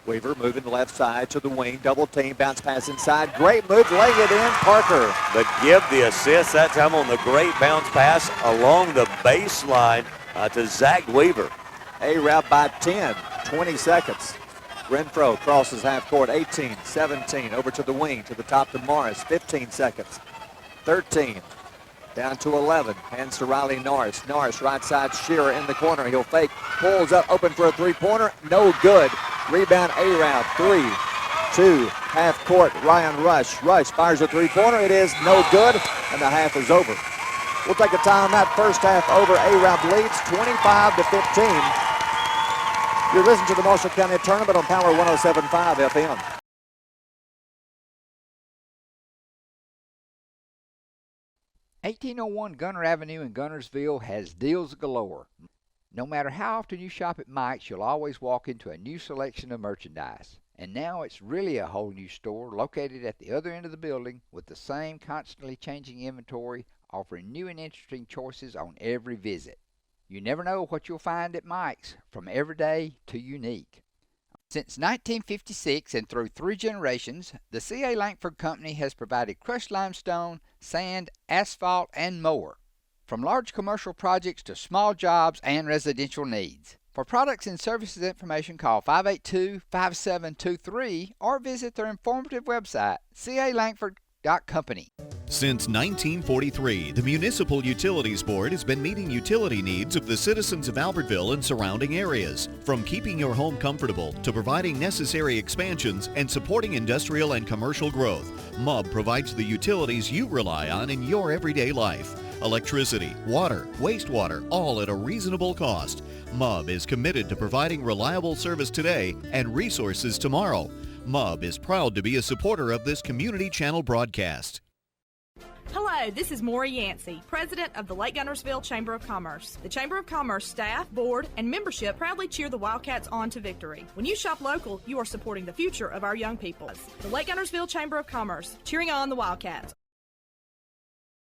Weaver moving the left side to the wing. Double team, bounce pass inside. Great move, laying it in, Parker. But give the assist that time on the great bounce pass along the baseline to Zach Weaver. Arab by 10, 20 seconds. Renfro crosses half court, 18, 17, over to the wing, to the top to Morris, 15 seconds. 13, down to 11, hands to Riley Norris. Norris, right side, Shearer in the corner. He'll fake, pulls up, open for a three-pointer, no good. Rebound, Arab, 3, 2, half court, Ryan Rush. Rush fires a three-pointer, it is no good, and the half is over. We'll take a timeout, first half over. Arab leads 25-15. You're listening to the Marshall County Tournament on Power 107.5 FM. $1801 Gunner Avenue in Gunnersville has deals galore. No matter how often you shop at Mike's, you'll always walk into a new selection of merchandise. And now it's really a whole new store located at the other end of the building with the same constantly changing inventory, offering new and interesting choices on every visit. You never know what you'll find at Mike's, from everyday to unique. Since 1956 and through 3 generations, the C.A. Langford Company has provided crushed limestone, sand, asphalt, and more, from large commercial projects to small jobs and residential needs. For products and services information, call 582-5723 or visit their informative website, calangford.company. Since 1943, the Municipal Utilities Board has been meeting utility needs of the citizens of Albertville and surrounding areas. From keeping your home comfortable to providing necessary expansions and supporting industrial and commercial growth, MUB provides the utilities you rely on in your everyday life. Electricity, water, wastewater, all at a reasonable cost. MUB is committed to providing reliable service today and resources tomorrow. MUB is proud to be a supporter of this community channel broadcast. Hello, this is Maury Yancey, President of the Lake Gunnersville Chamber of Commerce. The Chamber of Commerce staff, board, and membership proudly cheer the Wildcats on to victory. When you shop local, you are supporting the future of our young people. The Lake Gunnersville Chamber of Commerce, cheering on the Wildcats.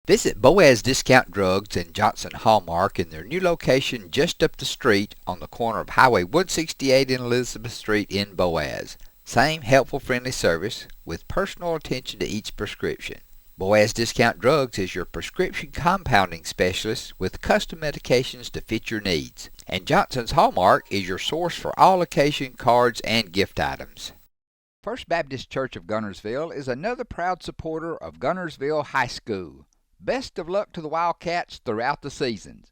Visit Boaz Discount Drugs and Johnson Hallmark in their new location just up the street on the corner of Highway 168 and Elizabeth Street in Boaz. Same helpful, friendly service with personal attention to each prescription. Boaz Discount Drugs is your prescription compounding specialist with custom medications to fit your needs. And Johnson's Hallmark is your source for all occasion cards and gift items. First Baptist Church of Gunnersville is another proud supporter of Gunnersville High School. Best of luck to the Wildcats throughout the seasons.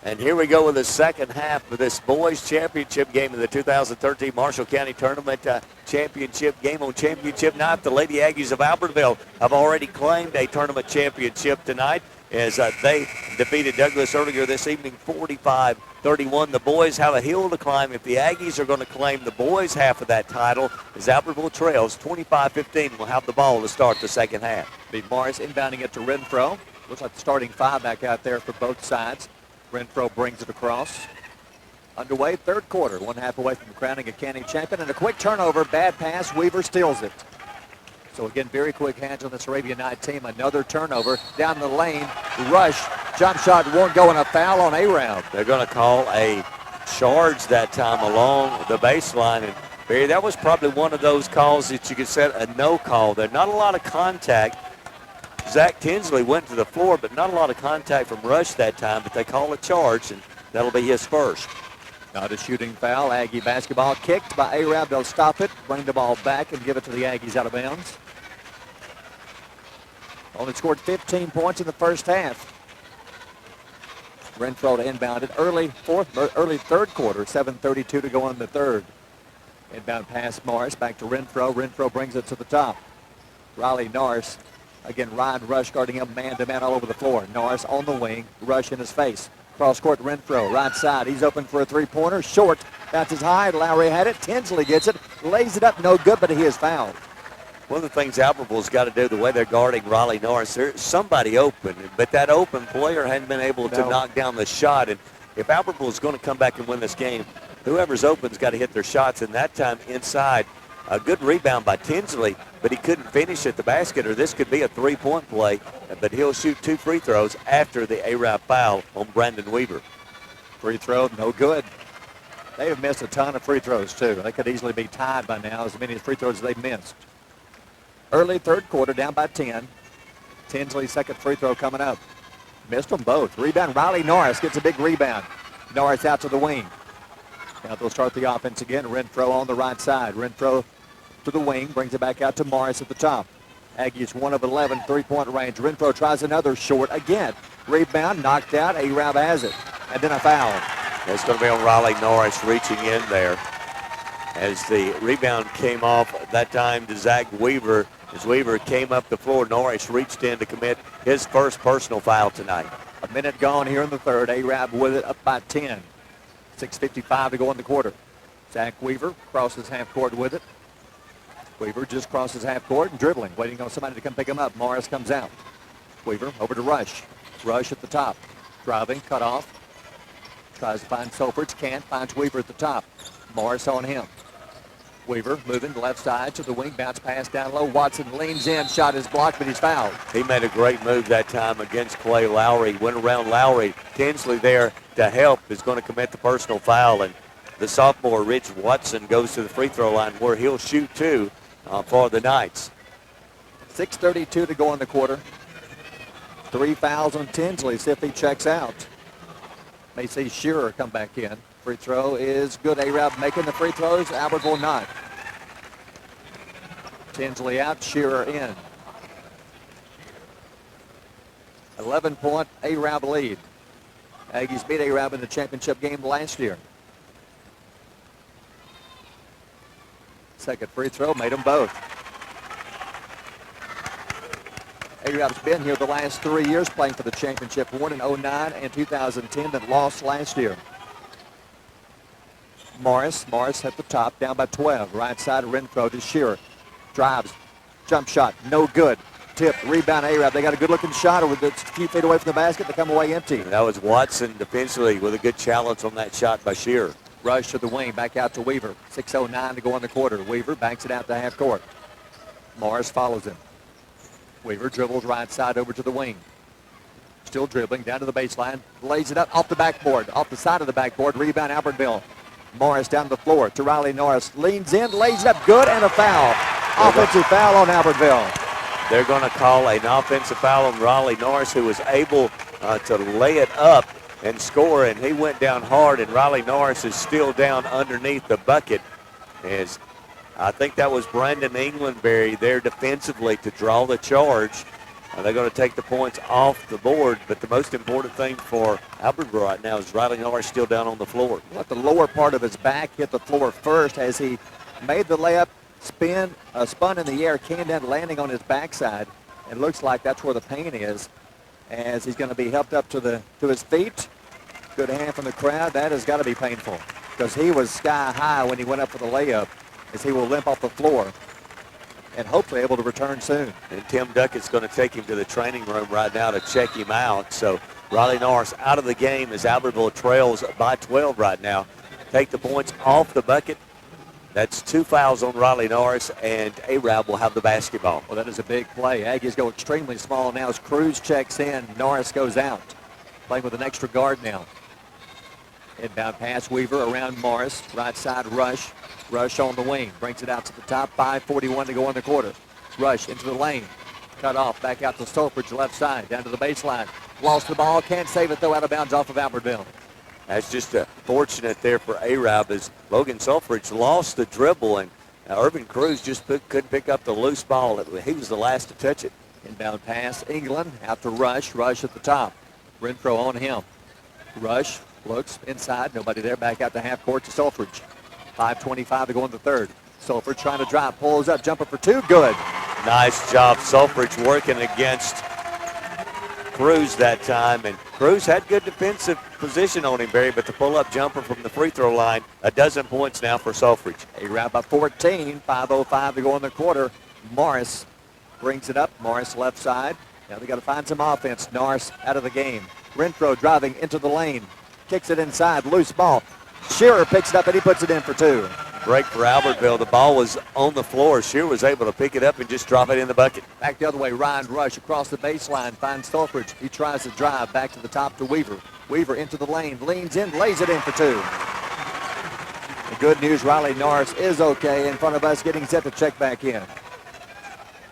And here we go with the second half of this boys championship game in the 2013 Marshall County Tournament championship game on championship night. The Lady Aggies of Albertville have already claimed a tournament championship tonight as they defeated Douglas earlier this evening 45-31. The boys have a hill to climb if the Aggies are going to claim the boys half of that title as Albertville trails 25-15. Will have the ball to start the second half. Be Morris inbounding it to Renfro. Looks like the starting five back out there for both sides. Renfro brings it across. Underway, third quarter, 1/2 away from crowning a county champion, and a quick turnover, bad pass, Weaver steals it. So again, very quick hands on this Arabian Night team. Another turnover down the lane, rush, jump shot won't go, and a foul on A-Round. They're going to call a charge that time along the baseline, and Barry, that was probably one of those calls that you could set a no call. There's not a lot of contact. Zach Tinsley went to the floor, but not a lot of contact from Rush that time, but they call a charge, and that'll be his first. Not a shooting foul. Aggie basketball kicked by Arab. They'll stop it, bring the ball back, and give it to the Aggies out of bounds. Only scored 15 points in the first half. Renfro to inbound it early third quarter, 7:32 to go in the third. Inbound pass Morris back to Renfro. Renfro brings it to the top. Riley Norris. Again, Ryan Rush guarding him man-to-man all over the floor. Norris on the wing, Rush in his face. Cross court, Renfro, right side. He's open for a three-pointer. Short, bounces high. Lowry had it. Tinsley gets it, lays it up, no good, but he is fouled. One of the things Albertville's got to do, the way they're guarding Riley Norris, there's somebody open, but that open player hadn't been able to knock down the shot. And if Albertville's going to come back and win this game, whoever's open's got to hit their shots, and that time inside. A good rebound by Tinsley, but he couldn't finish at the basket, or this could be a three-point play, but he'll shoot 2 free throws after the Arab foul on Brandon Weaver. Free throw, no good. They have missed a ton of free throws, too. They could easily be tied by now, as many free throws as they've missed. Early third quarter, down by 10. Tinsley's second free throw coming up. Missed them both. Rebound, Riley Norris gets a big rebound. Norris out to the wing. Now they'll start the offense again. Renfro on the right side. Renfro to the wing, brings it back out to Morris at the top. Aggies 1 of 11, three-point range. Renfro tries another short again. Rebound, knocked out. Arab has it. And then a foul. It's going to be on Riley Norris reaching in there. As the rebound came off that time to Zach Weaver. As Weaver came up the floor, Norris reached in to commit his first personal foul tonight. A minute gone here in the third. Arab with it up by 10. 6:55 to go in the quarter. Zach Weaver crosses half court with it. Weaver just crosses half court and dribbling, waiting on somebody to come pick him up. Morris comes out. Weaver over to Rush. Rush at the top. Driving, cut off. Tries to find Selfridge, can't. Finds Weaver at the top. Morris on him. Weaver moving to left side to the wing, bounce pass down low. Watson leans in, shot is blocked, but he's fouled. He made a great move that time against Clay Lowry. Went around Lowry. Tinsley there to help is going to commit the personal foul, and the sophomore Rich Watson goes to the free throw line where he'll shoot 2 for the Knights. 6:32 to go in the quarter. 3 fouls on Tinsley. See if he checks out. May see Shearer come back in. Free throw is good. Arab making the free throws. Albertville not. Tinsley out. Shearer in. 11-point Arab lead. Aggies beat Arab in the championship game last year. Second free throw made them both. Arab's been here the last 3 years playing for the championship. Won in 09 and 2010, then lost last year. Morris at the top, down by 12. Right side, Renfro to Shearer. Drives, jump shot, no good. Tip, rebound Arab. They got a good-looking shot with a few feet away from the basket. They come away empty. That was Watson defensively with a good challenge on that shot by Shearer. Rush to the wing, back out to Weaver. 6:09 to go in the quarter. Weaver banks it out to half court. Morris follows him. Weaver dribbles right side over to the wing. Still dribbling down to the baseline. Lays it up off the backboard, off the side of the backboard. Rebound Albertville. Morris down the floor to Riley Norris. Leans in, lays it up good, and a foul. Offensive foul on Albertville. They're going to call an offensive foul on Riley Norris, who was able to lay it up and score, and he went down hard, and Riley Norris is still down underneath the bucket. As I think that was Brandon Englandberry there defensively to draw the charge. They're going to take the points off the board, but the most important thing for Albertville right now is Riley Norris still down on the floor. Let the lower part of his back hit the floor first as he made the layup, spun in the air, came down, landing on his backside, and looks like that's where the pain is, as he's going to be helped up to his feet. Good hand from the crowd. That has got to be painful because he was sky high when he went up for the layup, as he will limp off the floor and hopefully able to return soon. And Tim Duckett's going to take him to the training room right now to check him out. So Riley Norris out of the game as Albertville trails by 12 right now. Take the points off the bucket. That's 2 fouls on Riley Norris, and Arab will have the basketball. Well, that is a big play. Aggies go extremely small now as Cruz checks in. Norris goes out, playing with an extra guard now. Inbound pass, Weaver around Morris. Right side rush. Rush on the wing. Brings it out to the top. 5:41 to go in the quarter. Rush into the lane. Cut off. Back out to Stolfridge, left side. Down to the baseline. Lost the ball. Can't save it, though, out of bounds off of Albertville. That's just fortunate there for Arab as Logan Stolfridge lost the dribble, and Irvin Cruz just couldn't pick up the loose ball. He was the last to touch it. Inbound pass. England out to Rush. Rush at the top. Renfro on him. Rush looks inside. Nobody there. Back out to half court to Stolfridge. 5:25 to go in the third. Stolfridge trying to drive. Pulls up. Jumper for two. Good. Nice job. Stolfridge working against Cruz that time. And Cruz had good defensive position on him, Barry, but the pull-up jumper from the free throw line, 12 points now for Stolfridge. Arab by 14. 5:05 to go in the quarter. Morris brings it up. Morris left side. Now they got to find some offense. Norris out of the game. Renfro driving into the lane. Kicks it inside. Loose ball. Shearer picks it up and he puts it in for two. Break for Albertville. The ball was on the floor. Shearer was able to pick it up and just drop it in the bucket. Back the other way. Ryan Rush across the baseline. Finds Stolfridge. He tries to drive back to the top to Weaver. Weaver into the lane. Leans in. Lays it in for two. The good news, Riley Norris is okay in front of us, getting set to check back in.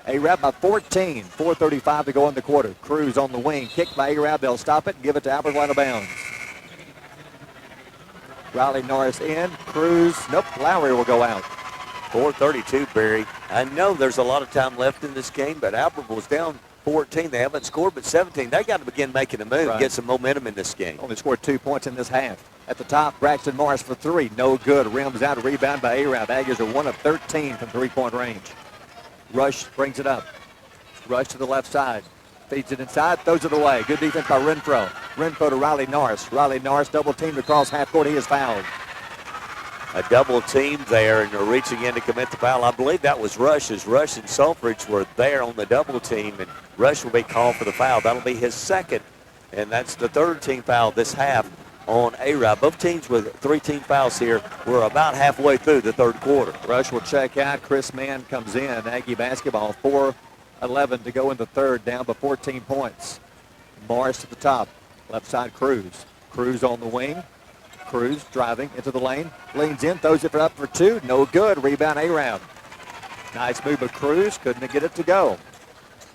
Arab by 14. 4:35 to go in the quarter. Cruz on the wing. Kicked by Arab. They'll stop it and give it to Albertville out of bounds. Riley Norris in. Cruz. Nope. Lowry will go out. 4:32, Barry. I know there's a lot of time left in this game, but Albertville's down 14. They haven't scored but 17. They got to begin making a move, Right. Get some momentum in this game. Only scored 2 points in this half. At the top, Braxton Morris for three. No good. Rims out. A rebound by Arab. Aggies are 1 of 13 from three-point range. Rush brings it up. Rush to the left side. Feeds it inside. Throws it away. Good defense by Renfro. Renfro to Riley Norris. Riley Norris double teamed across half court. He is fouled. A double team there, and they're reaching in to commit the foul. I believe that was Rush, as Rush and Stolfridge were there on the double team, and Rush will be called for the foul. That'll be his second, and that's the third team foul this half on A-Rod. Both teams with 3 team fouls here. We're about halfway through the third quarter. Rush will check out. Chris Mann comes in. Aggie basketball. 4:11 to go in the third, down by 14 points. Morris to the top. Left side, Cruz. Cruz on the wing. Cruz driving into the lane. Leans in, throws it up for two. No good. Rebound A-Round. Nice move of Cruz. Couldn't get it to go.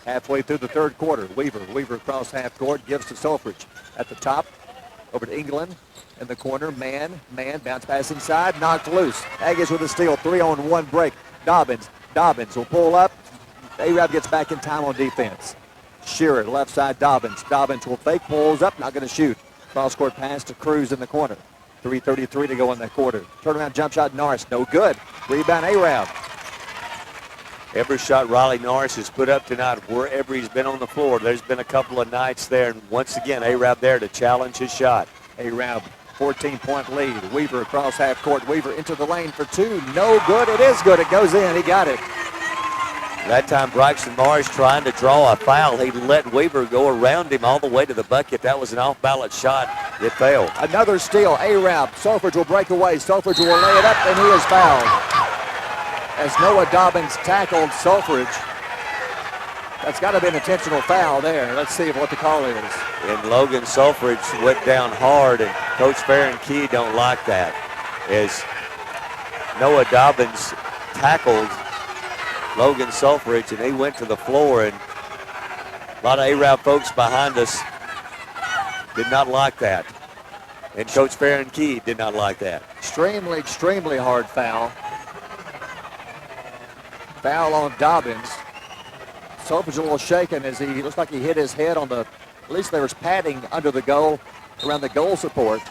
Halfway through the third quarter. Weaver across half court. Gives to Stolfridge. At the top. Over to England. In the corner. Man. Bounce pass inside. Knocked loose. Aggies with a steal. 3-on-1 break. Dobbins will pull up. A-Rab gets back in time on defense. Shearer, left side, Dobbins. Dobbins will fake, pulls up, not going to shoot. Cross-court pass to Cruz in the corner. 3:33 to go in that quarter. Turnaround jump shot, Norris, no good. Rebound, A-Rab. Every shot Riley Norris has put up tonight, wherever he's been on the floor, there's been a couple of nights there, and once again, A-Rab there to challenge his shot. A-Rab, 14-point lead. Weaver across half court. Weaver into the lane for two. No good. It is good. It goes in. He got it. That time, Braxton Morris trying to draw a foul. He let Weaver go around him all the way to the bucket. That was an off-balance shot. It failed. Another steal. A-Rab. Stolfridge will break away. Stolfridge will lay it up, and he is fouled. As Noah Dobbins tackled Stolfridge. That's got to be an intentional foul there. Let's see what the call is. And Logan Stolfridge went down hard, and Coach Farron Key don't like that. As Noah Dobbins tackled Logan Stolfridge, and he went to the floor, and a lot of A-Rab folks behind us did not like that. And Coach Farron Key did not like that. Extremely, extremely hard foul. Foul on Dobbins. Selfridge a little shaken as he looks like he hit his head on the, at least there was padding under the goal, around the goal support.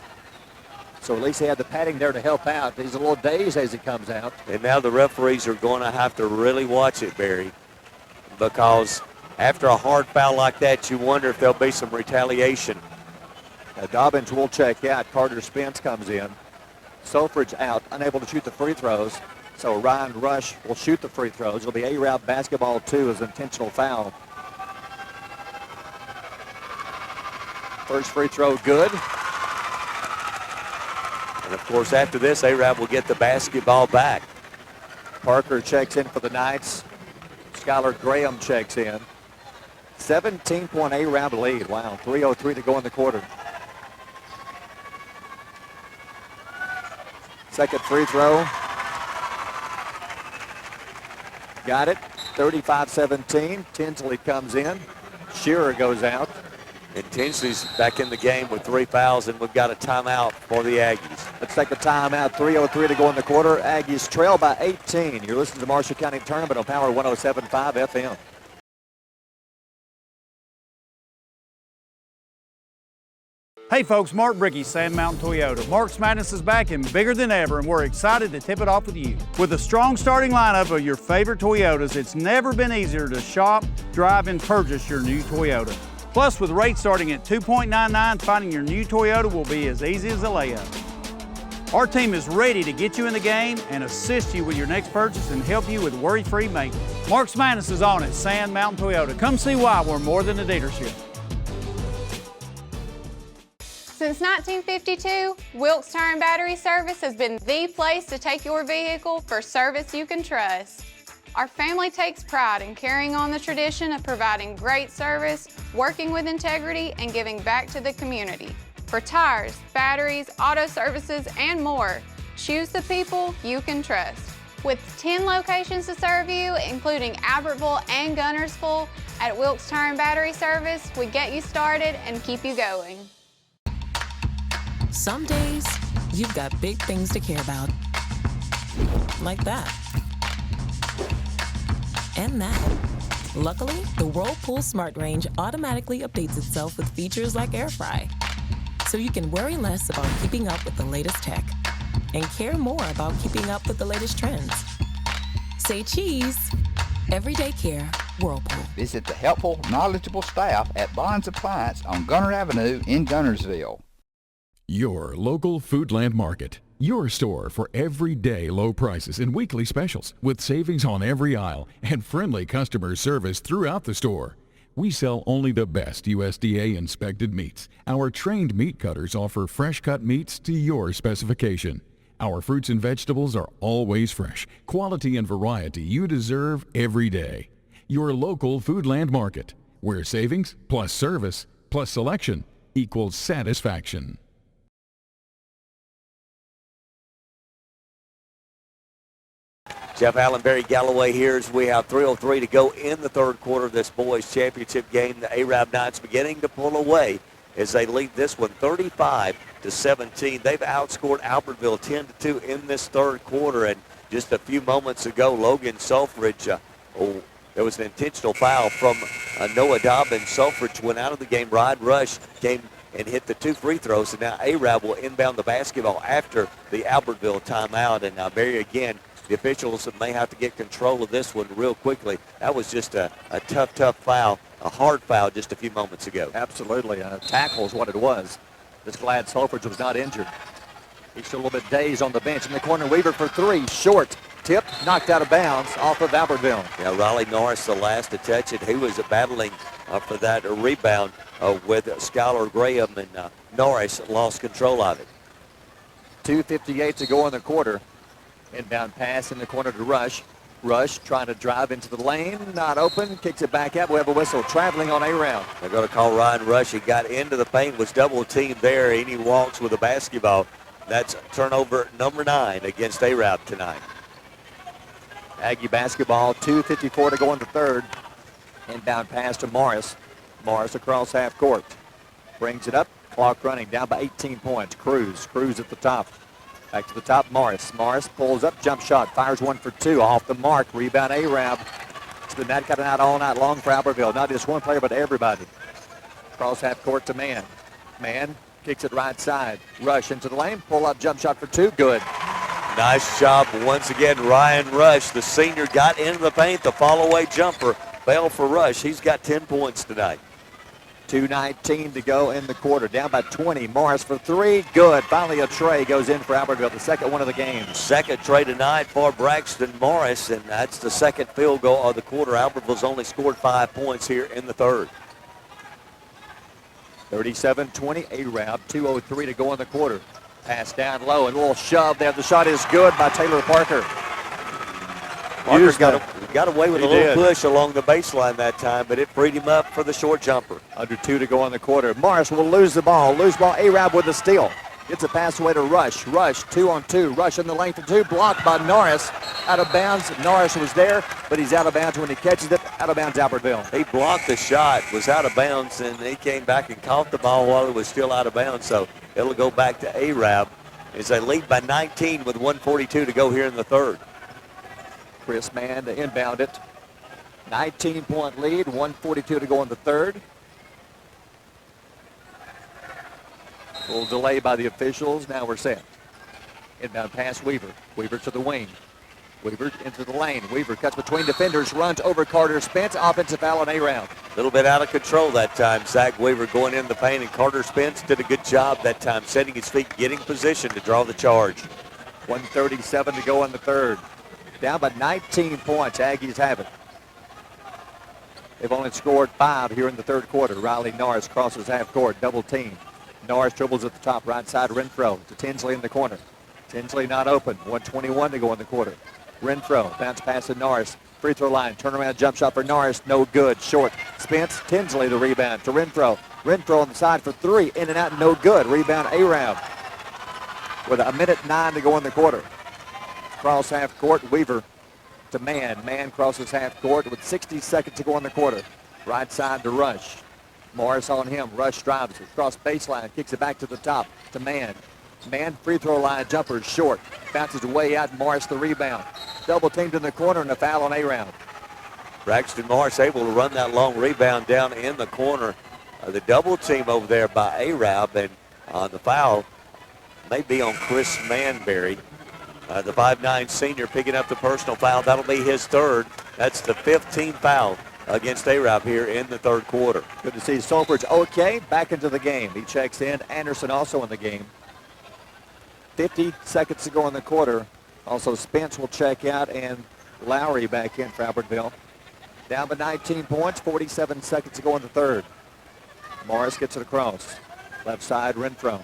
So at least he had the padding there to help out. He's a little dazed as he comes out. And now the referees are going to have to really watch it, Barry, because after a hard foul like that, you wonder if there'll be some retaliation. Dobbins will check out. Carter Spence comes in. Selfridge out, unable to shoot the free throws. So Ryan Rush will shoot the free throws. It'll be A-Rab basketball 2 as an intentional foul. First free throw good. And of course, after this, A-Rab will get the basketball back. Parker checks in for the Knights. Skylar Graham checks in. 17-point A-Rab lead. Wow, 3:03 to go in the quarter. Second free throw. Got it. 35-17. Tinsley comes in. Shearer goes out. And Tinsley's back in the game with 3 fouls, and we've got a timeout for the Aggies. Let's take a timeout. 3:03 to go in the quarter. Aggies trail by 18. You're listening to Marshall County Tournament on Power 107.5 FM. Hey folks, Mark Bricky, Sand Mountain Toyota. Mark's Madness is back and bigger than ever, and we're excited to tip it off with you. With a strong starting lineup of your favorite Toyotas, it's never been easier to shop, drive, and purchase your new Toyota. Plus, with rates starting at 2.99, finding your new Toyota will be as easy as a layup. Our team is ready to get you in the game and assist you with your next purchase and help you with worry-free maintenance. Mark's Madness is on at Sand Mountain Toyota. Come see why we're more than a dealership. Since 1952, Wilkes Tire and Battery Service has been the place to take your vehicle for service you can trust. Our family takes pride in carrying on the tradition of providing great service, working with integrity, and giving back to the community. For tires, batteries, auto services, and more, choose the people you can trust. With 10 locations to serve you, including Albertville and Gunnersville, at Wilkes Tire and Battery Service, we get you started and keep you going. Some days, you've got big things to care about. Like that. And that. Luckily, the Whirlpool Smart Range automatically updates itself with features like Air Fry. So you can worry less about keeping up with the latest tech and care more about keeping up with the latest trends. Say cheese. Everyday care, Whirlpool. Visit the helpful, knowledgeable staff at Bonds Appliance on Gunner Avenue in Gunnersville. Your local Foodland Market. Your store for everyday low prices and weekly specials with savings on every aisle and friendly customer service throughout the store. We sell only the best USDA inspected meats. Our trained meat cutters offer fresh cut meats to your specification. Our fruits and vegetables are always fresh, quality and variety you deserve every day. Your local Foodland Market, where savings plus service plus selection equals satisfaction. Jeff Allen, Barry Galloway here as we have 3:03 to go in the third quarter of this boys championship game. The A-Rab Knights beginning to pull away as they lead this one 35-17. They've outscored Albertville 10-2 in this third quarter. And just a few moments ago, Logan Selfridge, there was an intentional foul from Noah Dobbins. Selfridge went out of the game. Ryan Rush came and hit the 2 free throws. And now A-Rab will inbound the basketball after the Albertville timeout. And Barry, again, the officials may have to get control of this one real quickly. That was just a tough foul, a hard foul just a few moments ago. Absolutely. A tackle is what it was. Just glad Selfridge was not injured. He's still a little bit dazed on the bench. In the corner, Weaver for 3. Short. Tip, knocked out of bounds off of Albertville. Yeah, Riley Norris the last to touch it. He was battling for that rebound with Skylar Graham, and Norris lost control of it. 2:58 to go in the quarter. Inbound pass in the corner to Rush. Rush trying to drive into the lane. Not open. Kicks it back out. We have a whistle traveling on A-Round. They're going to call Ryan Rush. He got into the paint, was double teamed there, and he walks with a basketball. That's turnover number 9 against A-Rab tonight. Aggie basketball. 2:54 to go in the third. Inbound pass to Morris. Morris across half court. Brings it up. Clock running, down by 18 points. Cruz at the top. Back to the top, Morris. Morris pulls up, jump shot, fires one for two, off the mark. Rebound, Arab. It's been that kind of night all night long for Albertville. Not just one player, but everybody. Cross half court to Mann. Mann kicks it right side. Rush into the lane, pull up, jump shot for two, good. Nice job once again, Ryan Rush. The senior got into the paint. The fall-away jumper fell for Rush. He's got 10 points tonight. 2:19 to go in the quarter. Down by 20. Morris for three. Good. Finally a tray goes in for Albertville. The second one of the game. Second tray tonight for Braxton Morris, and that's the second field goal of the quarter. Albertville's only scored 5 points here in the third. 37-20. Arab. 2:03 to go in the quarter. Pass down low and a little shove there. The shot is good by Taylor Parker. Parker got away with a little push along the baseline that time, but it freed him up for the short jumper. Under 2 to go in the quarter. Morris will lose the ball. Lose ball. Arab with the steal. Gets a pass away to Rush. Rush 2-on-2. Rush in the lane for two. Blocked by Norris. Out of bounds. Norris was there, but he's out of bounds when he catches it. Out of bounds, Albertville. He blocked the shot, was out of bounds, and he came back and caught the ball while it was still out of bounds. So it'll go back to Arab as they lead by 19 with 1:42 to go here in the third. Chris Mann to inbound it. 19-point lead, 1:42 to go in the third. A little delay by the officials. Now we're set. Inbound pass, Weaver. Weaver to the wing. Weaver into the lane. Weaver cuts between defenders, runs over Carter Spence. Offensive foul on Arab. A little bit out of control that time. Zach Weaver going in the paint, and Carter Spence did a good job that time, setting his feet, getting position to draw the charge. 1:37 to go in the third. Down by 19 points. Aggies have it. They've only scored 5 here in the third quarter. Riley Norris crosses half court, double team. Norris dribbles at the top, right side, Renfro to Tinsley in the corner. Tinsley not open. 1:21 to go in the quarter. Renfro, bounce pass to Norris. Free throw line, turnaround jump shot for Norris. No good, short. Spence, Tinsley the rebound to Renfro. Renfro on the side for three, in and out, no good. Rebound Arab with 1:09 to go in the quarter. Cross half court, Weaver to Mann. Mann crosses half court with 60 seconds to go in the quarter. Right side to Rush. Morris on him. Rush drives across baseline, kicks it back to the top to Mann. Mann free throw line jumper short. Bounces way out. Morris the rebound. Double teamed in the corner and a foul on Arab. Braxton Morris able to run that long rebound down in the corner. The double team over there by Arab, and the foul may be on Chris Manberry. The 5'9" senior picking up the personal foul. That'll be his third. That's the 15th foul against Arab here in the third quarter. Good to see Solford's okay back into the game. He checks in. Anderson also in the game. 50 seconds to go in the quarter. Also Spence will check out and Lowry back in for Albertville. Down by 19 points, 47 seconds to go in the third. Morris gets it across. Left side, Renfro.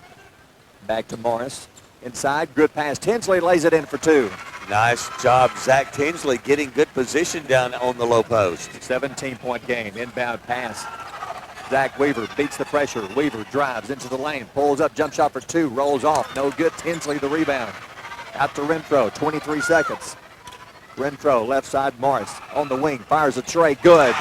Back to Morris. Inside, good pass. Tinsley lays it in for two. Nice job, Zach Tinsley, getting good position down on the low post. 17-point game. Inbound pass. Zach Weaver beats the pressure. Weaver drives into the lane, pulls up, jump shot for two, rolls off. No good. Tinsley the rebound. Out to Renfro, 23 seconds. Renfro, left side, Morris on the wing, fires a tray, good.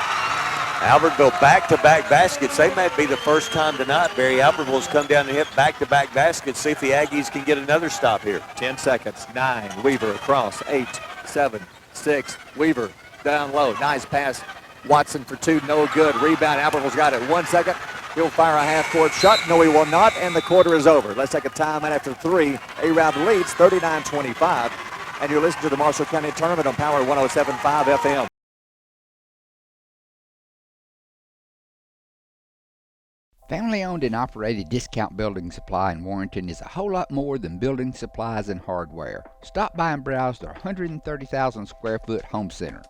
Albertville back-to-back baskets. They might be the first time tonight, Barry. Albertville's come down and hit back-to-back baskets. See if the Aggies can get another stop here. 10 seconds, 9, Weaver across, 8, 7, 6, Weaver down low. Nice pass. Watson for two, no good. Rebound, Albertville's got it. 1 second. He'll fire a half-court shot. No, he will not, and the quarter is over. Let's take a timeout after three. Arab leads 39-25, and you're listening to the Marshall County Tournament on Power 107.5 FM. Family-owned and operated Discount Building Supply in Warrenton is a whole lot more than building supplies and hardware. Stop by and browse their 130,000 square foot home center.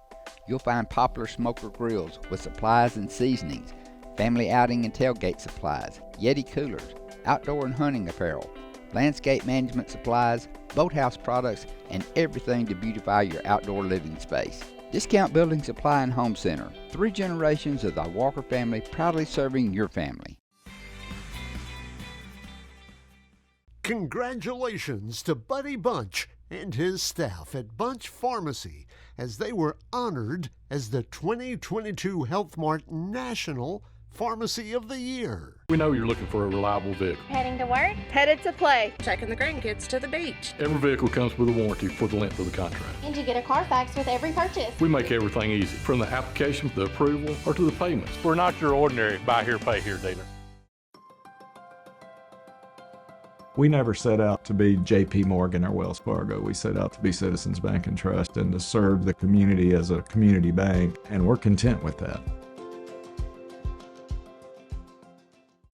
You'll find Poplar Smoker Grills with supplies and seasonings, family outing and tailgate supplies, Yeti coolers, outdoor and hunting apparel, landscape management supplies, boathouse products, and everything to beautify your outdoor living space. Discount Building Supply and Home Center. 3 generations of the Walker family proudly serving your family. Congratulations to Buddy Bunch and his staff at Bunch Pharmacy as they were honored as the 2022 Health Mart National Pharmacy of the Year. We know you're looking for a reliable vehicle. Heading to work? Headed to play. Taking the grandkids to the beach. Every vehicle comes with a warranty for the length of the contract. And you get a Carfax with every purchase. We make everything easy, from the application to the approval or to the payments. We're not your ordinary buy here, pay here dealer. We never set out to be JP Morgan or Wells Fargo. We set out to be Citizens Bank and Trust and to serve the community as a community bank, and we're content with that.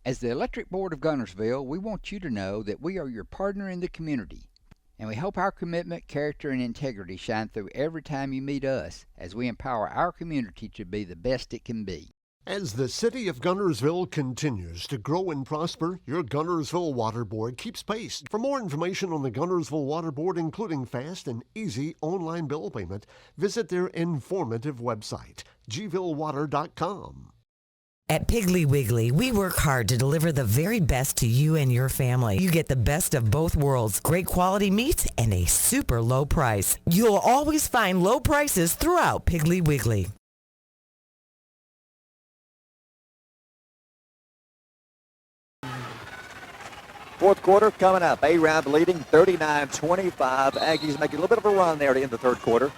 As the Electric Board of Gunnersville, we want you to know that we are your partner in the community, and we hope our commitment, character, and integrity shine through every time you meet us as we empower our community to be the best it can be. As the city of Gunnersville continues to grow and prosper, your Gunnersville Water Board keeps pace. For more information on the Gunnersville Water Board, including fast and easy online bill payment, visit their informative website, gvillewater.com. At Piggly Wiggly, we work hard to deliver the very best to you and your family. You get the best of both worlds, great quality meats and a super low price. You'll always find low prices throughout Piggly Wiggly. Fourth quarter coming up. A-Rab leading 39-25. Aggies making a little bit of a run there to end the third quarter.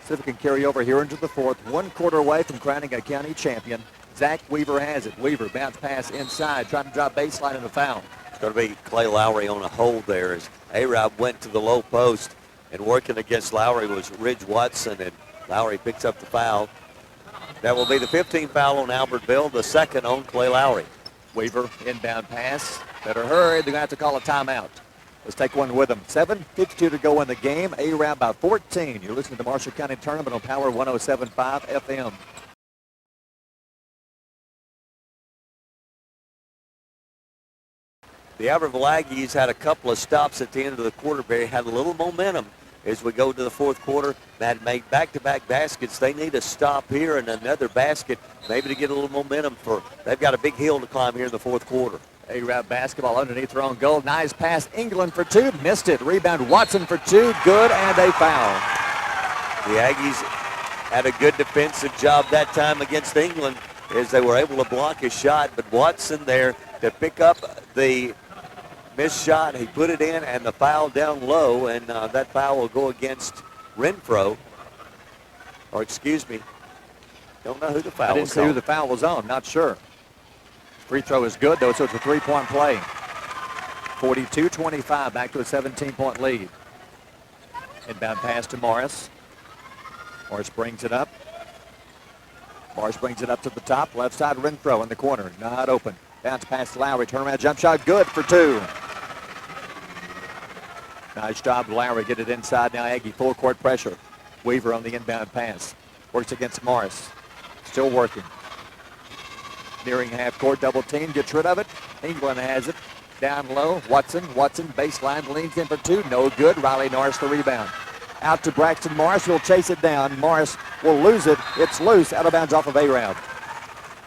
See if it can carry over here into the fourth. 1 quarter away from crowning a county champion. Zach Weaver has it. Weaver bounce pass inside, trying to drop baseline and a foul. It's going to be Clay Lowry on a hold there as A-Rab went to the low post, and working against Lowry was Ridge Watson, and Lowry picks up the foul. That will be the 15th foul on Albertville, the second on Clay Lowry. Weaver, inbound pass. Better hurry. They're going to have to call a timeout. Let's take one with them. 7:52 to go in the game. A-Rab by 14. You're listening to Marshall County Tournament on Power 107.5 FM. The Albertville Aggies had a couple of stops at the end of the quarter. They had a little momentum as we go to the fourth quarter. That made back-to-back baskets. They need a stop here and another basket, maybe to get a little momentum. They've got a big hill to climb here in the fourth quarter. A-Rab basketball underneath their own goal. Nice pass. England for two. Missed it. Rebound Watson for two. Good, and a foul. The Aggies had a good defensive job that time against England as they were able to block a shot. But Watson there to pick up the missed shot. He put it in, and the foul down low, and that foul will go against Renfro. Or excuse me, don't know who the foul was. I didn't see who the foul was on. Not sure. Free throw is good, though, so it's a three-point play. 42-25, back to a 17-point lead. Inbound pass to Morris. Morris brings it up. Morris brings it up to the top. Left side, Renfro in the corner. Not open. Bounce pass to Lowry. Turnaround jump shot. Good for two. Nice job, Lowry. Get it inside now. Aggie full court pressure. Weaver on the inbound pass. Works against Morris. Still working. Nearing half court, double team, gets rid of it. England has it. Down low, Watson baseline, leans in for two. No good. Riley Norris the rebound. Out to Braxton Morris. He'll chase it down. Morris will lose it. It's loose. Out of bounds off of A-Rab.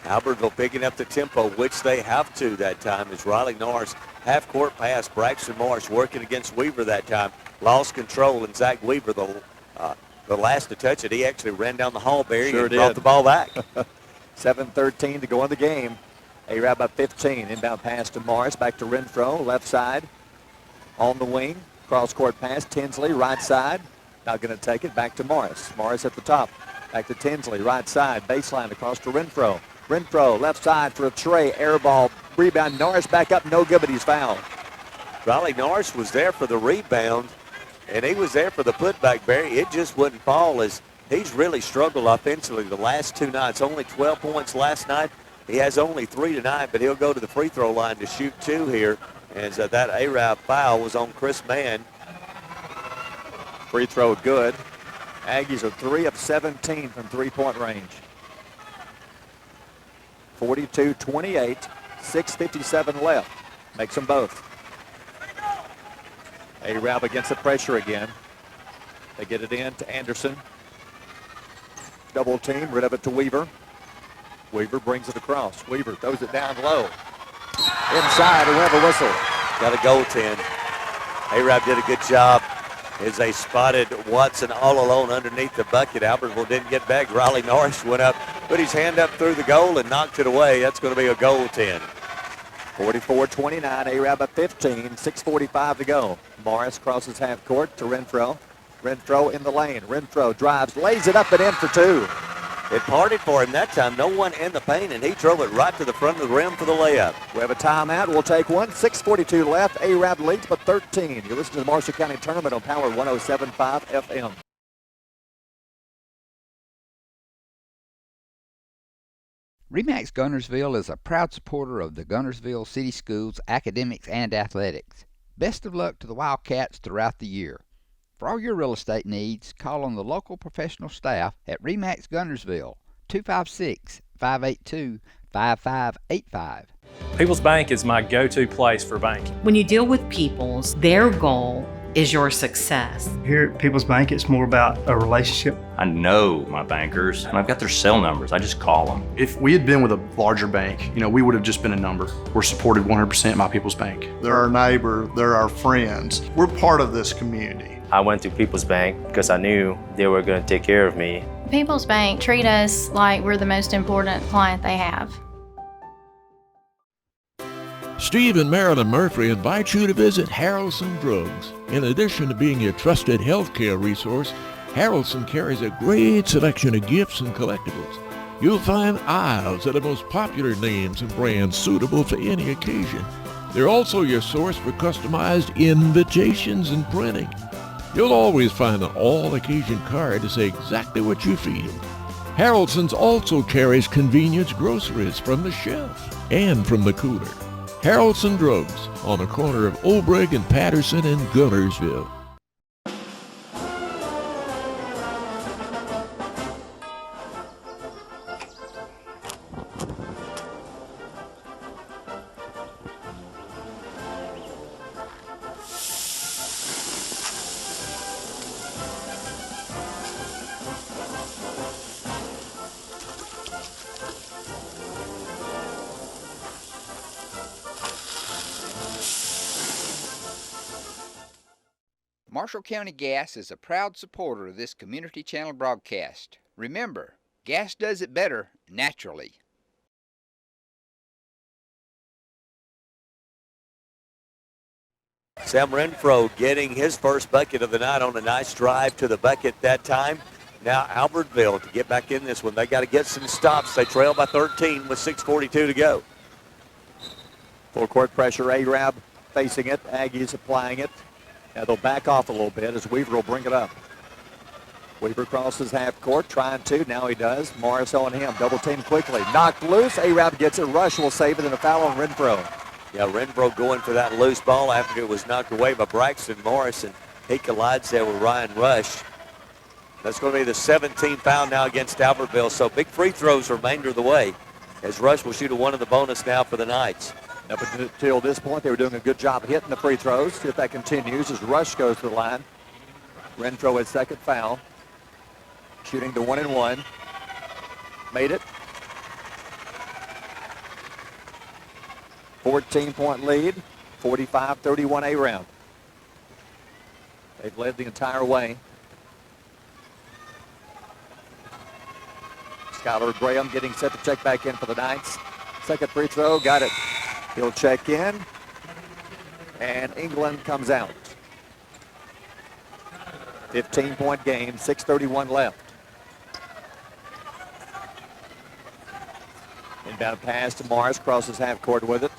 Albertville picking up the tempo, which they have to that time, as Riley Norris half-court pass. Braxton Morris working against Weaver that time. Lost control, and Zach Weaver, the last to touch it, he actually ran down the hall barrier and brought the ball back. 7:13 to go in the game. A-Rab by 15. Inbound pass to Morris. Back to Renfro. Left side. On the wing. Cross-court pass. Tinsley, right side. Not going to take it. Back to Morris. Morris at the top. Back to Tinsley, right side. Baseline across to Renfro. Renfro, left side for a tray. Air ball. Rebound. Norris back up. No good, but he's fouled. Riley Norris was there for the rebound, and he was there for the putback, Barry. It just wouldn't fall as he's really struggled offensively the last two nights. Only 12 points last night. He has only 3 tonight, but he'll go to the free throw line to shoot 2 here. As that A-Rab foul was on Chris Mann. Free throw good. Aggies are 3 of 17 from three-point range. 42-28, 6:57 left. Makes them both. A-Rab against the pressure again. They get it in to Anderson. Double team, rid of it to Weaver. Weaver brings it across. Weaver throws it down low. Inside, and we have a whistle. Got a goaltend. A-Rab did a good job as they spotted Watson all alone underneath the bucket. Albertville didn't get back. Riley Norris went up put his hand up through the goal and knocked it away. That's going to be a goaltend. 44-29, Arab at 15, 6:45 to go. Morris crosses half court to Renfro. Renfro in the lane. Renfro drives, lays it up and in for two. It parted for him that time. No one in the paint, and he drove it right to the front of the rim for the layup. We have a timeout. We'll take one. 6:42 left. Arab leads by 13. You're listening to the Marshall County Tournament on Power 107.5 FM. RE/MAX Gunnersville is a proud supporter of the Gunnersville City Schools academics and athletics. Best of luck to the Wildcats throughout the year. For all your real estate needs, call on the local professional staff at RE/MAX Gunnersville, 256-582-5585. People's Bank is my go-to place for banking. When you deal with People's, their goal is your success. Here at People's Bank, it's more about a relationship. I know my bankers, and I've got their cell numbers. I just call them. If we had been with a larger bank, we would have just been a number. We're supported 100% by People's Bank. They're our neighbor, they're our friends. We're part of this community. I went to People's Bank because I knew they were going to take care of me. People's Bank treat us like we're the most important client they have. Steve and Marilyn Murphy invite you to visit Harrelson Drugs. In addition to being your trusted healthcare resource, Harrelson carries a great selection of gifts and collectibles. You'll find aisles of the most popular names and brands suitable for any occasion. They're also your source for customized invitations and printing. You'll always find an all-occasion card to say exactly what you feel. Harrelson's also carries convenience groceries from the shelf and from the cooler. Harrelson Drugs on the corner of Olbrich and Patterson in Gunnersville. Marshall County Gas is a proud supporter of this community channel broadcast. Remember, gas does it better naturally. Sam Renfro getting his first bucket of the night on a nice drive to the bucket that time. Now Albertville to get back in this one. They got to get some stops. They trail by 13 with 6:42 to go. Full court pressure, Arab facing it. Aggies applying it. Now they'll back off a little bit as Weaver will bring it up. Weaver crosses half court, trying to. Now he does. Morris on him. Double team quickly. Knocked loose. Arab gets it. Rush will save it, and a foul on Renfro. Yeah, Renfro going for that loose ball after it was knocked away by Braxton Morris, and he collides there with Ryan Rush. That's going to be the 17th foul now against Albertville. So big free throws remainder of the way as Rush will shoot a one of the bonus now for the Knights. Up until this point, they were doing a good job hitting the free throws. See if that continues as Rush goes to the line. Renfro his second foul. Shooting the 1-and-1. Made it. 14-point lead. 45-31 Arab. They've led the entire way. Skylar Graham getting set to check back in for the Knights. Second free throw, got it. He'll check in, and England comes out. 15-point game, 6:31 left. Inbound pass to Morris, crosses half court with it.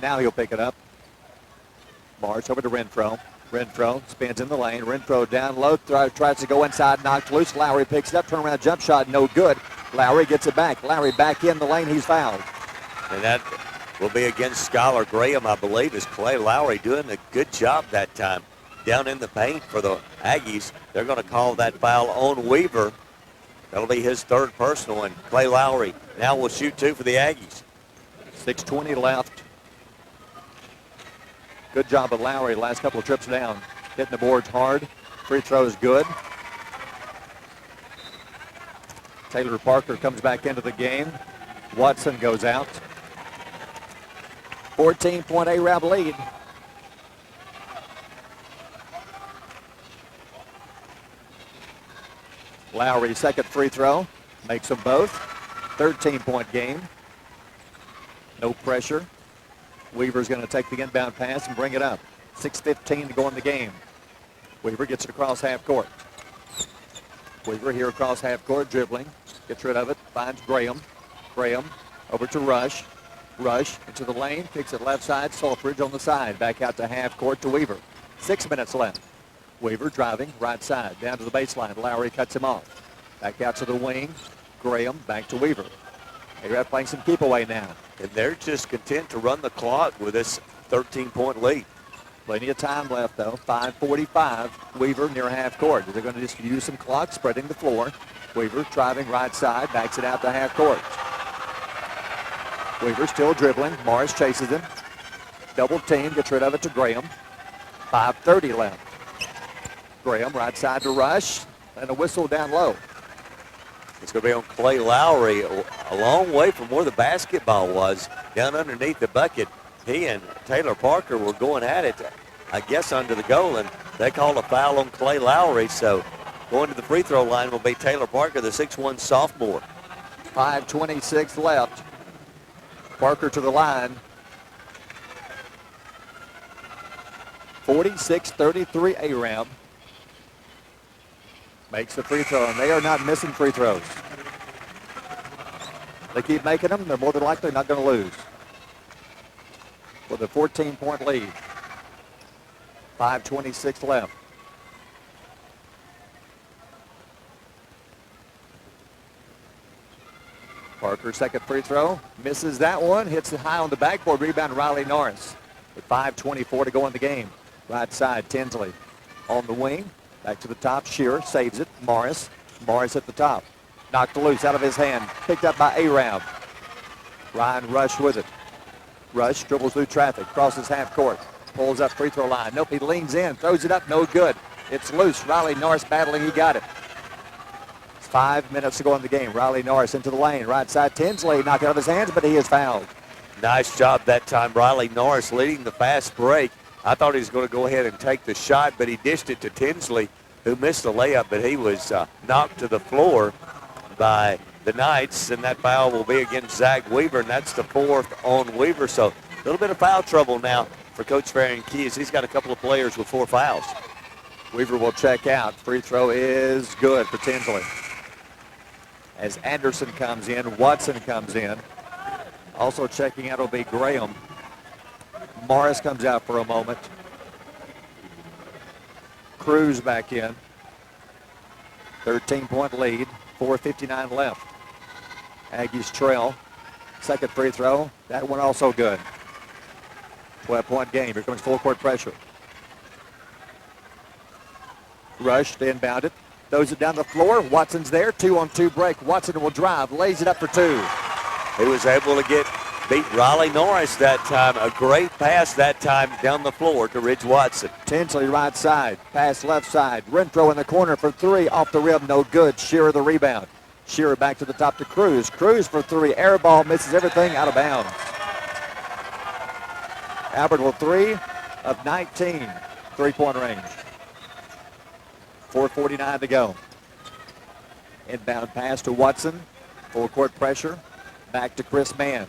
Now he'll pick it up. Morris over to Renfro. Renfro spins in the lane. Renfro down low, tries to go inside, knocked loose. Lowry picks it up, turnaround jump shot, no good. Lowry gets it back. Lowry back in the lane, he's fouled. And that will be against Skylar Graham, I believe, is Clay Lowry doing a good job that time. Down in the paint for the Aggies. They're going to call that foul on Weaver. That'll be his third personal, and Clay Lowry now will shoot two for the Aggies. 6:20 left. Good job of Lowry last couple of trips down. Hitting the boards hard. Free throw is good. Taylor Parker comes back into the game. Watson goes out. 14-point Arab lead. Lowry, second free throw. Makes them both. 13-point game. No pressure. Weaver's going to take the inbound pass and bring it up. 6:15 to go in the game. Weaver gets it across half court. Weaver here across half court, dribbling. Gets rid of it, finds Graham. Graham over to Rush. Rush into the lane, kicks it left side. Sulfridge on the side. Back out to half court to Weaver. 6 minutes left. Weaver driving right side, down to the baseline. Lowry cuts him off. Back out to the wing. Graham back to Weaver. They're playing some keep away now. And they're just content to run the clock with this 13-point lead. Plenty of time left, though. 5:45. Weaver near half court. They're going to just use some clock, spreading the floor. Weaver driving right side, backs it out to half court. Weaver still dribbling. Morris chases him. Double team, gets rid of it to Graham. 5:30 left. Graham right side to Rush, and a whistle down low. It's going to be on Clay Lowry, a long way from where the basketball was, down underneath the bucket. He and Taylor Parker were going at it, I guess, under the goal, and they called a foul on Clay Lowry. So going to the free throw line will be Taylor Parker, the 6'1 sophomore. 5:26 left. Parker to the line. 46-33 Aram. Makes the free throw, and they are not missing free throws. They keep making them, they're more than likely not going to lose. With a 14-point lead. 5:26 left. Parker, second free throw, misses that one, hits it high on the backboard, rebound Riley Norris. With 5:24 to go in the game. Right side, Tinsley on the wing. Back to the top, Shearer saves it. Morris at the top. Knocked loose out of his hand. Picked up by Aram. Ryan Rush with it. Rush dribbles through traffic, crosses half court. Pulls up free throw line. Nope, he leans in, throws it up, no good. It's loose. Riley Norris battling, he got it. 5 minutes to go in the game. Riley Norris into the lane. Right side, Tinsley knocked it out of his hands, but he is fouled. Nice job that time. Riley Norris leading the fast break. I thought he was going to go ahead and take the shot, but he dished it to Tinsley, who missed the layup, but he was knocked to the floor by the Knights, and that foul will be against Zach Weaver, and that's the fourth on Weaver. So a little bit of foul trouble now for Coach Varian Keys. He's got a couple of players with 4 fouls. Weaver will check out. Free throw is good for Tinsley. As Anderson comes in, Watson comes in. Also checking out will be Graham. Morris comes out for a moment. Cruz back in. 13-point lead. 4:59 left. Aggies trail. Second free throw. That one also good. 12-point game. Here comes full court pressure. Rush to inbound it. Throws it down the floor. Watson's there. 2-on-2 break. Watson will drive. Lays it up for 2. He was able to beat Riley Norris that time. A great pass that time down the floor to Ridge Watson. Tinsley right side. Pass left side. Renfro in the corner for 3. Off the rim. No good. Shearer the rebound. Shearer back to the top to Cruz. Cruz for 3. Air ball misses everything out of bounds. Albertville 3 of 19. 3-point range. 4:49 to go. Inbound pass to Watson. Full court pressure. Back to Chris Mann.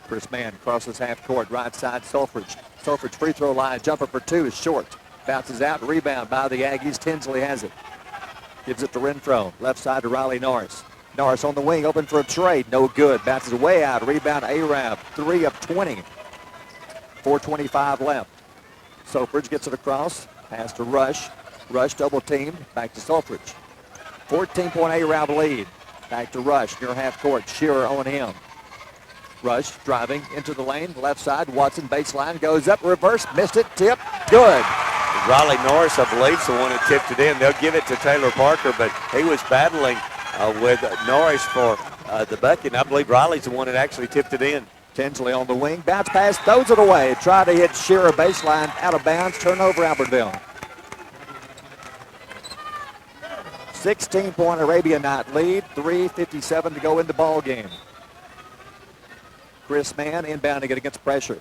Chris Mann crosses half court. Right side, Sulfridge. Sulfridge free throw line. Jumper for 2 is short. Bounces out. Rebound by the Aggies. Tinsley has it. Gives it to Renfro. Left side to Riley Norris. Norris on the wing. Open for a trade. No good. Bounces way out. Rebound Arab. 3 of 20. 4:25 left. Sulfridge gets it across. Pass to Rush. Rush double teamed. Back to Sulfridge. 14-point Arab lead. Back to Rush near half court. Shearer on him. Rush driving into the lane. Left side. Watson baseline. Goes up. Reverse. Missed it. Tip. Good. Riley Norris, I believe, is the one who tipped it in. They'll give it to Taylor Parker, but he was battling with Norris for the bucket, and I believe Riley's the one that actually tipped it in. Tinsley on the wing. Bounce pass. Throws it away. Try to hit Shearer baseline. Out of bounds. Turnover Albertville. 16-point Arabian Night lead. 3:57 to go in the ball game. Chris Mann inbounding it against pressure.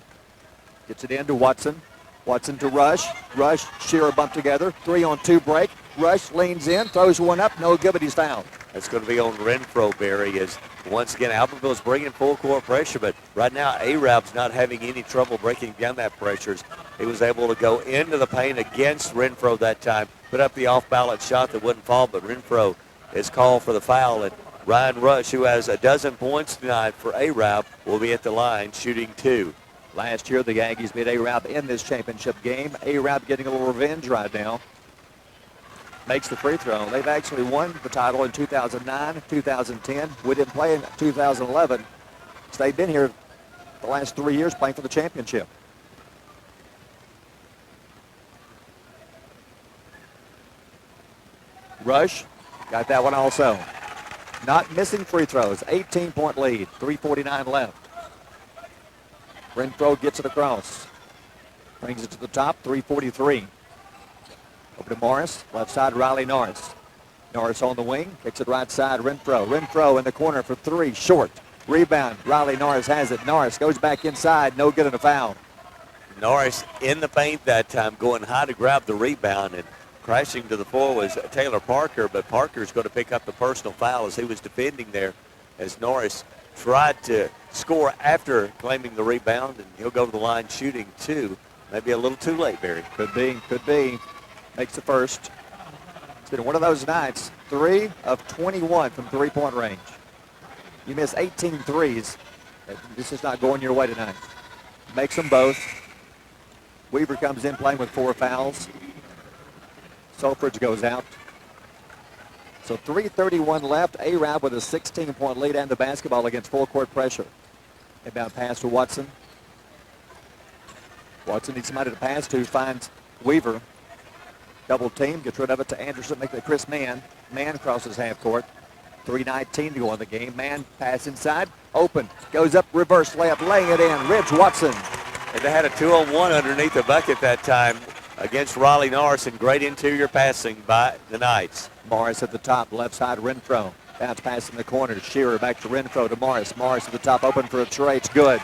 Gets it in to Watson. Watson to Rush. Rush, Shearer bump together. 3-on-2 break. Rush leans in, throws one up. No good, but he's fouled. That's going to be on Renfro, Barry, as once again Albertville's bringing full court pressure, but right now Arab's not having any trouble breaking down that pressure. He was able to go into the paint against Renfro that time, put up the off-balance shot that wouldn't fall, but Renfro is called for the foul, and Ryan Rush, who has a dozen points tonight for Arab, will be at the line shooting 2. Last year, the Aggies beat Arab in this championship game. Arab getting a little revenge right now. Makes the free throw. They've actually won the title in 2009, 2010. We didn't play in 2011. So they've been here the last 3 years playing for the championship. Rush got that one also. Not missing free throws. 18-point lead. 3:49 left. Renfro gets it across. Brings it to the top. 3:43. Over to Morris. Left side, Riley Norris. Norris on the wing. Kicks it right side, Renfro. Renfro in the corner for 3. Short. Rebound. Riley Norris has it. Norris goes back inside. No good and a foul. Norris in the paint that time, going high to grab the rebound, and crashing to the floor was Taylor Parker, but Parker's going to pick up the personal foul as he was defending there, as Norris tried to score after claiming the rebound, and he'll go to the line shooting 2. Maybe a little too late, Barry. Could be, could be. Makes the first. It's been one of those nights. 3 of 21 from three-point range. You miss 18 threes. This is not going your way tonight. Makes them both. Weaver comes in playing with 4 fouls. Selfridge goes out. So 3:31 left. Arab with a 16-point lead and the basketball against full court pressure. Inbound pass to Watson. Watson needs somebody to pass to. Finds Weaver. Double team. Gets rid of it to Anderson. Make it Chris Mann. Mann crosses half court. 3:19 to go in the game. Mann pass inside. Open. Goes up. Reverse layup. Laying it in. Ridge Watson. And they had a 2-on-1 underneath the bucket that time against Riley Norris, and great interior passing by the Knights. Morris at the top, left side, Renfro. Bounce pass in the corner. Shearer back to Renfro to Morris. Morris at the top, open for a tray. It's good.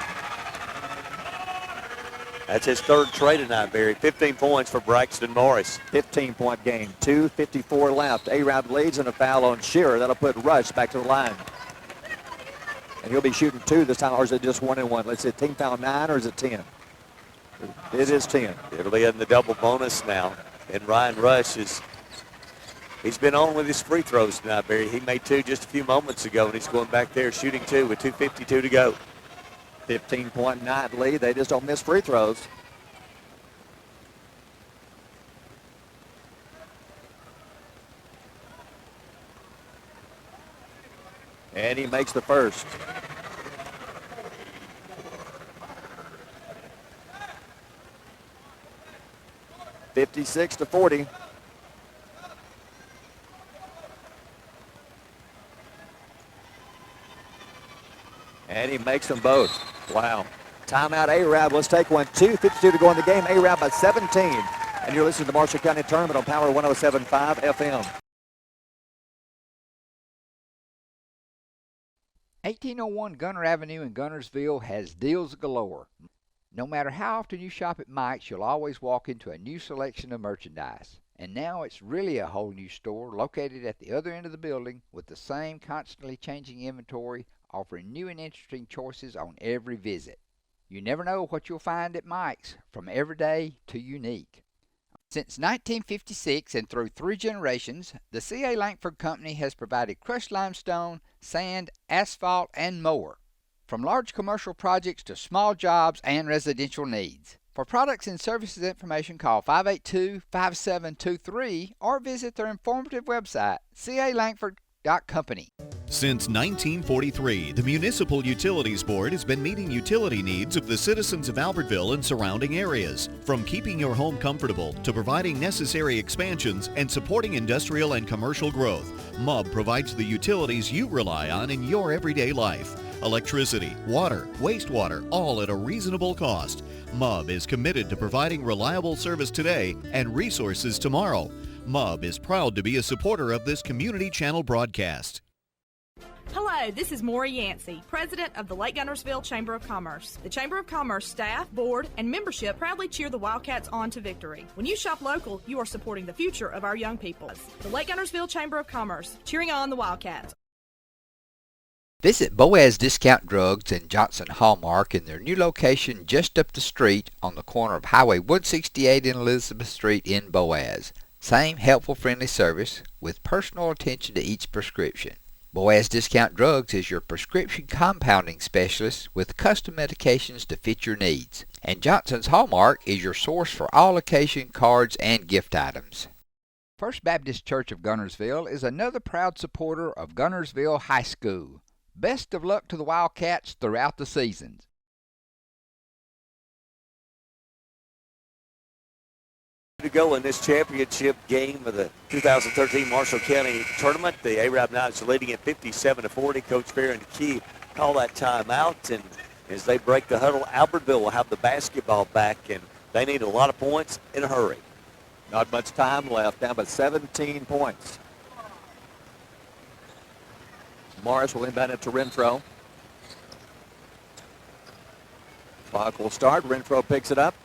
That's his 3rd tray tonight, Barry. 15 points for Braxton Morris. 15-point game. 2:54 left. Arab leads and a foul on Shearer. That'll put Rush back to the line. And he'll be shooting 2 this time, or is it just 1 and 1? Let's see, team foul 9 or is it 10? It is 10. It'll be in the double bonus now. And Ryan Rush he's been on with his free throws tonight, Barry. He made 2 just a few moments ago, and he's going back there shooting 2 with 2:52 to go. 15-point night lead. They just don't miss free throws. And he makes the first. (56-40). And he makes them both. Wow. Timeout, Arab. Let's take one. 2:52 to go in the game. Arab by 17. And you're listening to the Marshall County Tournament on Power 107.5 FM. 1801 Gunner Avenue in Gunnersville has deals galore. No matter how often you shop at Mike's, you'll always walk into a new selection of merchandise. And now it's really a whole new store located at the other end of the building with the same constantly changing inventory, offering new and interesting choices on every visit. You never know what you'll find at Mike's, from everyday to unique. Since 1956 and through 3 generations, the C.A. Langford Company has provided crushed limestone, sand, asphalt, and more, from large commercial projects to small jobs and residential needs. For products and services information, call 582-5723 or visit their informative website, calangford.company. Since 1943, the Municipal Utilities Board has been meeting utility needs of the citizens of Albertville and surrounding areas. From keeping your home comfortable to providing necessary expansions and supporting industrial and commercial growth, MUB provides the utilities you rely on in your everyday life. Electricity, water, wastewater, all at a reasonable cost. MUB is committed to providing reliable service today and resources tomorrow. MUB is proud to be a supporter of this community channel broadcast. Hello, Hello, this is Maury Yancey, President of the Lake Guntersville Chamber of Commerce. The Chamber of Commerce staff, board, and membership proudly cheer the Wildcats on to victory. When you shop local, you are supporting the future of our young people. The Lake Guntersville Chamber of Commerce, cheering on the Wildcats. Visit Boaz Discount Drugs and Johnson Hallmark in their new location just up the street on the corner of Highway 168 and Elizabeth Street in Boaz. Same helpful, friendly service with personal attention to each prescription. Boaz Discount Drugs is your prescription compounding specialist with custom medications to fit your needs. And Johnson's Hallmark is your source for all occasion cards and gift items. First Baptist Church of Guntersville is another proud supporter of Guntersville High School. Best of luck to the Wildcats throughout the seasons. To go in this championship game of the 2013 Marshall County Tournament. The Arab Knights are leading at 57-40. Coach Fair and Key call that timeout, and as they break the huddle, Albertville will have the basketball back, and they need a lot of points in a hurry. Not much time left, down by 17 points. Morris will inbound it to Renfro. Clock will start. Renfro picks it up.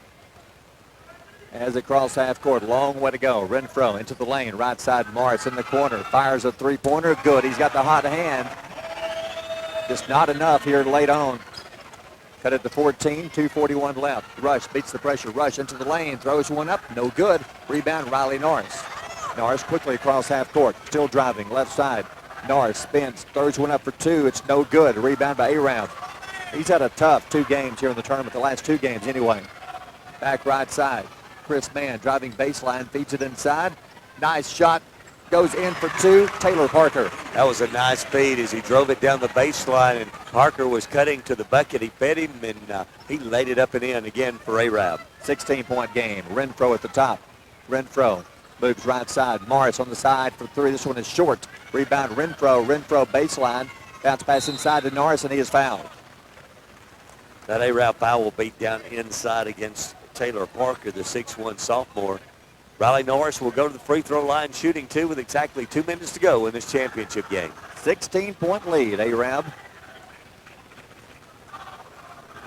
As it crosses half court, long way to go. Renfro into the lane, right side. Morris in the corner, fires a three-pointer. Good. He's got the hot hand. Just not enough here late on. Cut it to 14, 2:41 left. Rush beats the pressure. Rush into the lane, throws one up. No good. Rebound, Riley Norris. Norris quickly across half court, still driving, left side. Norris spins, throws one up for two. It's no good. Rebound by Arab. He's had a tough 2 games here in the tournament, the last 2 games anyway. Back right side. Chris Mann driving baseline, feeds it inside. Nice shot. Goes in for 2. Taylor Parker. That was a nice feed as he drove it down the baseline, and Parker was cutting to the bucket. He fed him, and he laid it up and in again for Arab. 16-point game. Renfro at the top. Renfro moves right side. Morris on the side for 3. This one is short. Rebound Renfro. Renfro baseline. Bounce pass inside to Norris, and he is fouled. That Arab foul will beat down inside against Taylor Parker, the 6'1 sophomore. Riley Norris will go to the free throw line shooting 2 with exactly 2 minutes to go in this championship game. 16-point lead, Arab.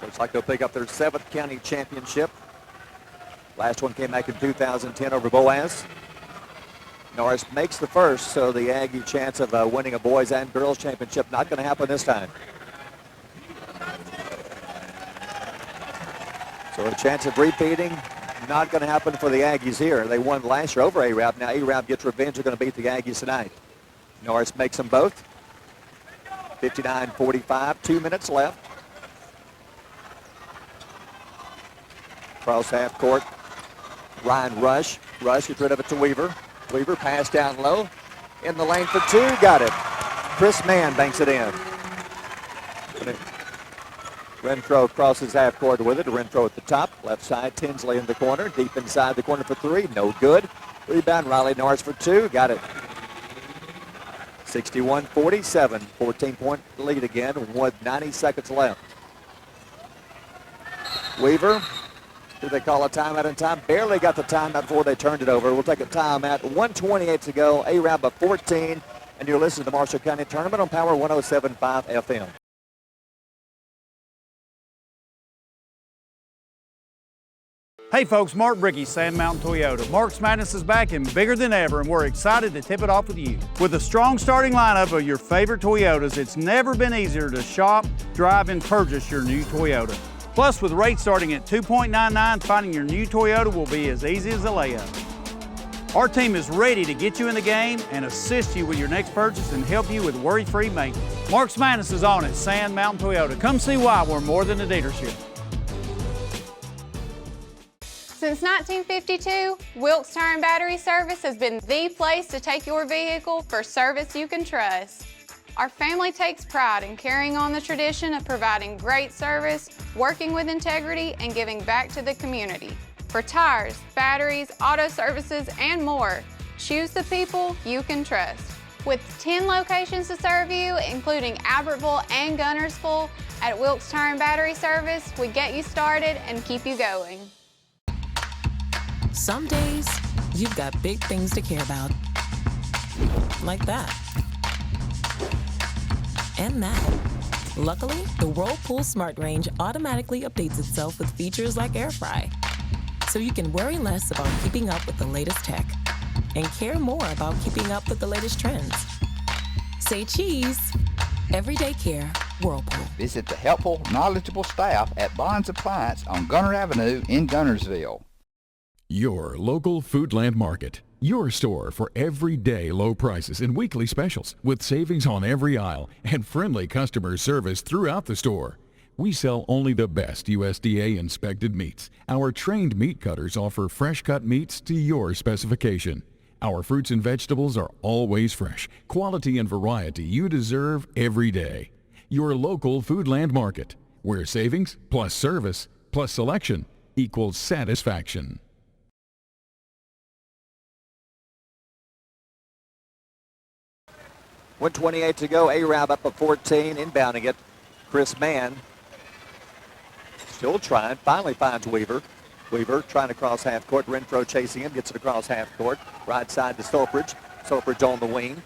Looks like they'll pick up their 7th county championship. Last one came back in 2010 over Boaz. Norris makes the first, so the Aggie chance of winning a boys and girls championship not going to happen this time. So a chance of repeating, not going to happen for the Aggies here. They won last year over Arab. Now Arab gets revenge. They're going to beat the Aggies tonight. Norris makes them both. 59-45, 2 minutes left. Cross half court. Ryan Rush. Rush gets rid of it to Weaver. Weaver pass down low. In the lane for 2. Got it. Chris Mann banks it in. Renfro crosses half court with it. Renfro at the top. Left side. Tinsley in the corner. Deep inside the corner for 3. No good. Rebound. Riley Norris for 2. Got it. 61-47. 14-point lead again with 90 seconds left. Weaver. Did they call a timeout in time? Barely got the timeout before they turned it over. We'll take a timeout. 1:28 to go. Arab by 14. And you're listening to the Marshall County Tournament on Power 107.5 FM. Hey folks, Mark Bricky, Sand Mountain Toyota. Mark's Madness is back and bigger than ever, and we're excited to tip it off with you. With a strong starting lineup of your favorite Toyotas, it's never been easier to shop, drive, and purchase your new Toyota. Plus, with rates starting at 2.99, finding your new Toyota will be as easy as a layup. Our team is ready to get you in the game and assist you with your next purchase and help you with worry-free maintenance. Mark's Madness is on at Sand Mountain Toyota. Come see why we're more than a dealership. Since 1952, Wilkes Tire and Battery Service has been the place to take your vehicle for service you can trust. Our family takes pride in carrying on the tradition of providing great service, working with integrity, and giving back to the community. For tires, batteries, auto services, and more, choose the people you can trust. With 10 locations to serve you, including Albertville and Guntersville, at Wilkes Tire and Battery Service, we get you started and keep you going. Some days, you've got big things to care about. Like that. and that. Luckily, the Whirlpool Smart Range automatically updates itself with features like Air Fry. So you can worry less about keeping up with the latest tech and care more about keeping up with the latest trends. Say cheese. Everyday care, Whirlpool. Visit the helpful, knowledgeable staff at Bonds Appliance on Gunner Avenue in Gunnersville. Your local Foodland Market. Your store for everyday low prices and weekly specials with savings on every aisle and friendly customer service throughout the store. We sell only the best USDA inspected meats. Our trained meat cutters offer fresh cut meats to your specification. Our fruits and vegetables are always fresh, quality and variety you deserve every day. Your local Foodland Market, where savings plus service plus selection equals satisfaction. 1:28 to go. Arab up at 14, inbounding it. Chris Mann still trying, finally finds Weaver. Weaver trying to cross half court. Renfro chasing him, gets it across half court. Right side to Stolfridge. Stolfridge on the wing.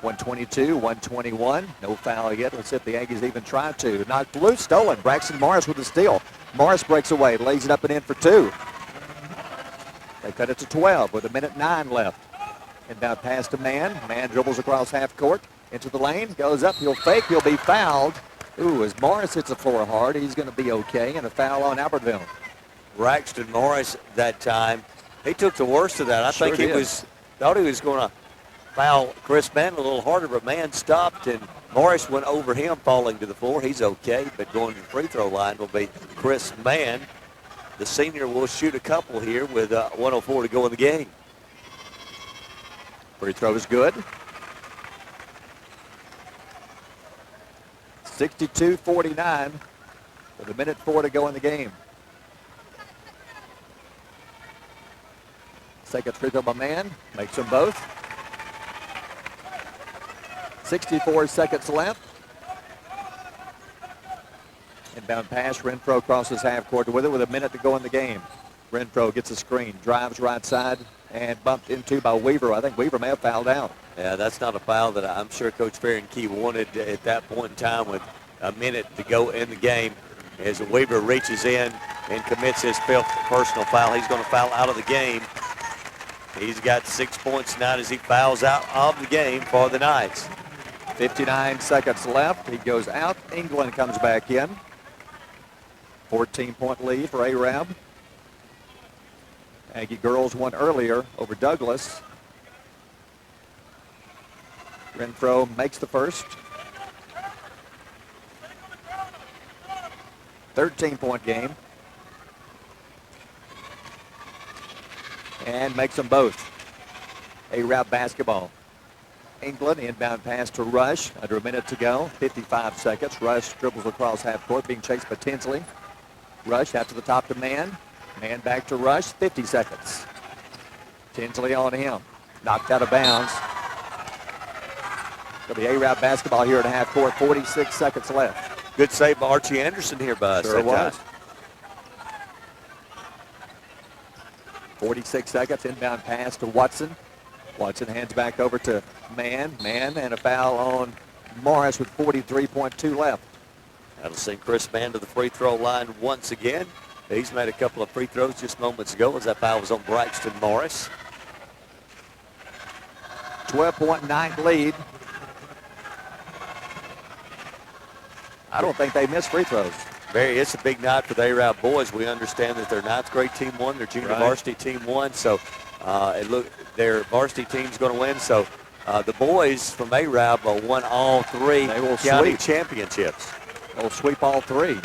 122, 121. No foul yet. Let's see if the Aggies even try to. Knocked loose, stolen. Braxton Morris with the steal. Morris breaks away, lays it up and in for two. They cut it to 12 with 1:09 left. Inbound pass to Mann. Mann dribbles across half court. Into the lane. Goes up. He'll fake. He'll be fouled. Ooh, as Morris hits the floor hard, he's going to be okay. And a foul on Albertville. Braxton Morris that time, he took the worst of that. I think he thought he was going to foul Chris Mann a little harder, but Mann stopped and Morris went over him, falling to the floor. He's okay, but going to the free throw line will be Chris Mann. The senior will shoot a couple here with 1:04 to go in the game. Free throw is good. 62-49 with 1:04 to go in the game. Second free throw by Mann, makes them both. 64 seconds left. Inbound pass, Renfro crosses half court with it with 1 minute to go in the game. Renfro gets a screen, drives right side, and bumped into by Weaver. I think Weaver may have fouled out. Yeah, that's not a foul that I'm sure Coach Ferencke wanted at that point in time with 1 minute to go in the game. As Weaver reaches in and commits his 5th personal foul, he's going to foul out of the game. He's got 6 points tonight as he fouls out of the game for the Knights. 59 seconds left. He goes out. England comes back in. 14-point lead for Arab. Aggie girls won earlier over Douglas. Renfro makes the first. 13-point game. And makes them both. Arab basketball. England inbound pass to Rush. Under 1 minute to go. 55 seconds. Rush dribbles across half court, being chased by Tinsley. Rush out to the top to Mann. Mann back to Rush. 50 seconds. Tinsley on him. Knocked out of bounds. It'll be Arab basketball here at half court. 46 seconds left. Good save by Archie Anderson here by us. Sure was. 46 seconds. Inbound pass to Watson. Watson hands back over to Mann. Mann and a foul on Morris with 43.2 left. That'll send Chris Mann to the free throw line once again. He's made a couple of free throws just moments ago as that foul was on Braxton Morris. 12-point ninth lead. I don't think they missed free throws. It's a big night for the Arab boys. We understand that their 9th grade team won, their junior varsity team won, so their varsity team's going to win. So the boys from Arab won all 3 county championships. They'll sweep all 3.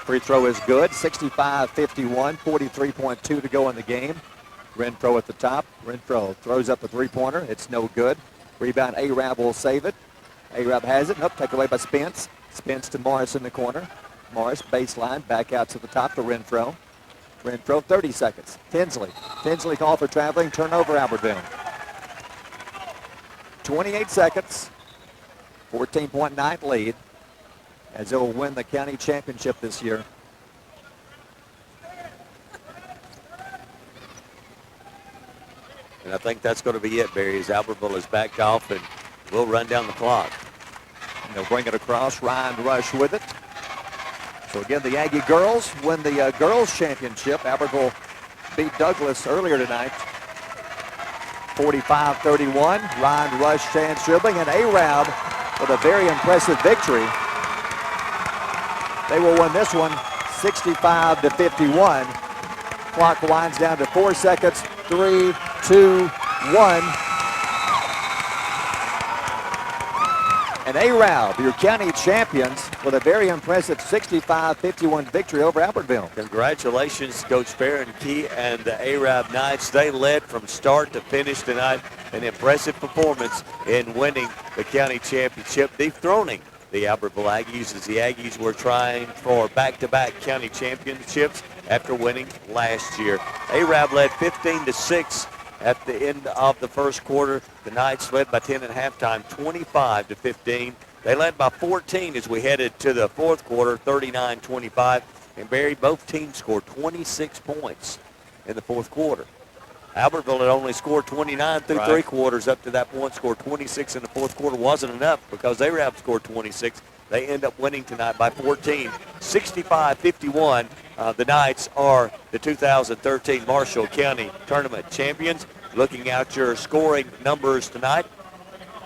Free throw is good. 65-51, 43.2 to go in the game. Renfro at the top. Renfro throws up a three-pointer. It's no good. Rebound, Arab will save it. Arab has it. Nope, taken away by Spence. Spence to Morris in the corner. Morris, baseline, back out to the top to Renfro. Renfro, 30 seconds. Tinsley. Tinsley called for traveling. Turnover, Albertville. 28 seconds. 14-point ninth lead as they'll win the county championship this year. And I think that's going to be it, Barry, as Albertville is backed off and we'll run down the clock. And they'll bring it across. Ryan Rush with it. So again, the Aggie girls win the girls championship. Albertville beat Douglas earlier tonight, 45-31. Ryan Rush chance dribbling, and Arab with a very impressive victory. They will win this one 65-51. Clock winds down to 4 seconds. 3, 2, 1. And Arab, your county champions, with a very impressive 65-51 victory over Albertville. Congratulations, Coach Farron Key and the Arab Knights. They led from start to finish tonight. An impressive performance in winning the county championship, dethroning the Albertville Aggies as the Aggies were trying for back-to-back county championships after winning last year. Arab led 15-6 at the end of the first quarter. The Knights led by 10 at halftime, 25-15. They led by 14 as we headed to the fourth quarter, 39-25. And Barry, both teams scored 26 points in the fourth quarter. Albertville had only scored 29 through three quarters up to that point, scored 26 in the fourth quarter. Wasn't enough because Arab scored 26. They end up winning tonight by 14, 65-51. The Knights are the 2013 Marshall County Tournament champions. Looking at your scoring numbers tonight,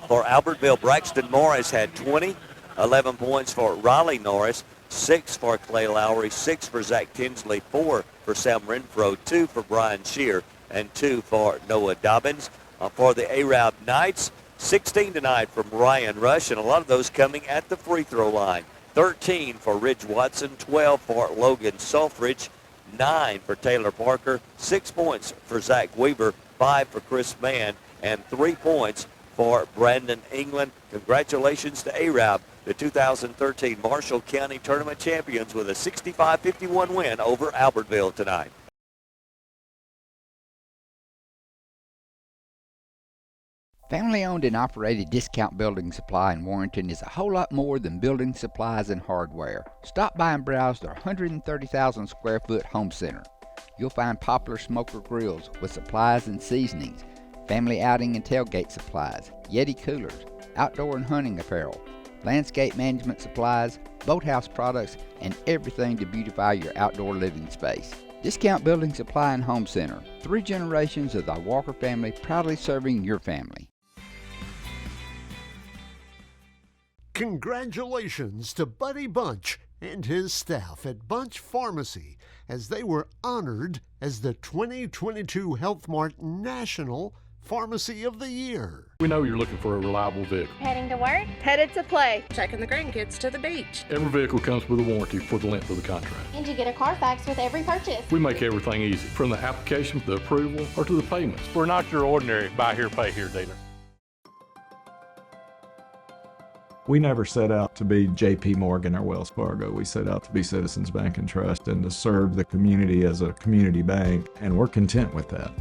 for Albertville, Braxton Morris had 20, 11 points for Riley Norris, 6 for Clay Lowry, 6 for Zach Tinsley, 4 for Sam Renfro, 2 for Brian Shear, and 2 for Noah Dobbins. For the Arab Knights, 16 tonight from Ryan Rush, and a lot of those coming at the free throw line. 13 for Ridge Watson, 12 for Logan Sulfridge, 9 for Taylor Parker, 6 points for Zach Weaver, 5 for Chris Mann, and 3 points for Brandon England. Congratulations to Arab, the 2013 Marshall County Tournament champions, with a 65-51 win over Albertville tonight. Family-owned and operated Discount Building Supply in Warrenton is a whole lot more than building supplies and hardware. Stop by and browse their 130,000 square foot home center. You'll find popular smoker grills with supplies and seasonings, family outing and tailgate supplies, Yeti coolers, outdoor and hunting apparel, landscape management supplies, boathouse products, and everything to beautify your outdoor living space. Discount Building Supply and Home Center. 3 generations of the Walker family proudly serving your family. Congratulations to Buddy Bunch and his staff at Bunch Pharmacy as they were honored as the 2022 Health Mart National Pharmacy of the Year. We know you're looking for a reliable vehicle. Heading to work? Headed to play. Taking the grandkids to the beach. Every vehicle comes with a warranty for the length of the contract. And you get a Carfax with every purchase. We make everything easy, from the application to the approval or to the payments. We're not your ordinary buy here, pay here dealer. We never set out to be J.P. Morgan or Wells Fargo. We set out to be Citizens Bank and Trust and to serve the community as a community bank, and we're content with that.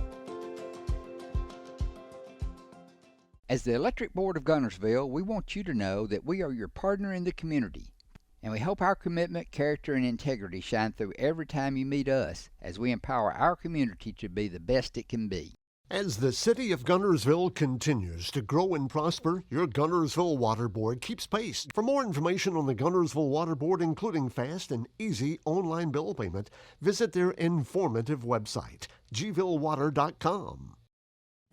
As the Electric Board of Gunnersville, we want you to know that we are your partner in the community, and we hope our commitment, character, and integrity shine through every time you meet us as we empower our community to be the best it can be. As the city of Gunnersville continues to grow and prosper, your Gunnersville Water Board keeps pace. For more information on the Gunnersville Water Board, including fast and easy online bill payment, visit their informative website, gvillewater.com.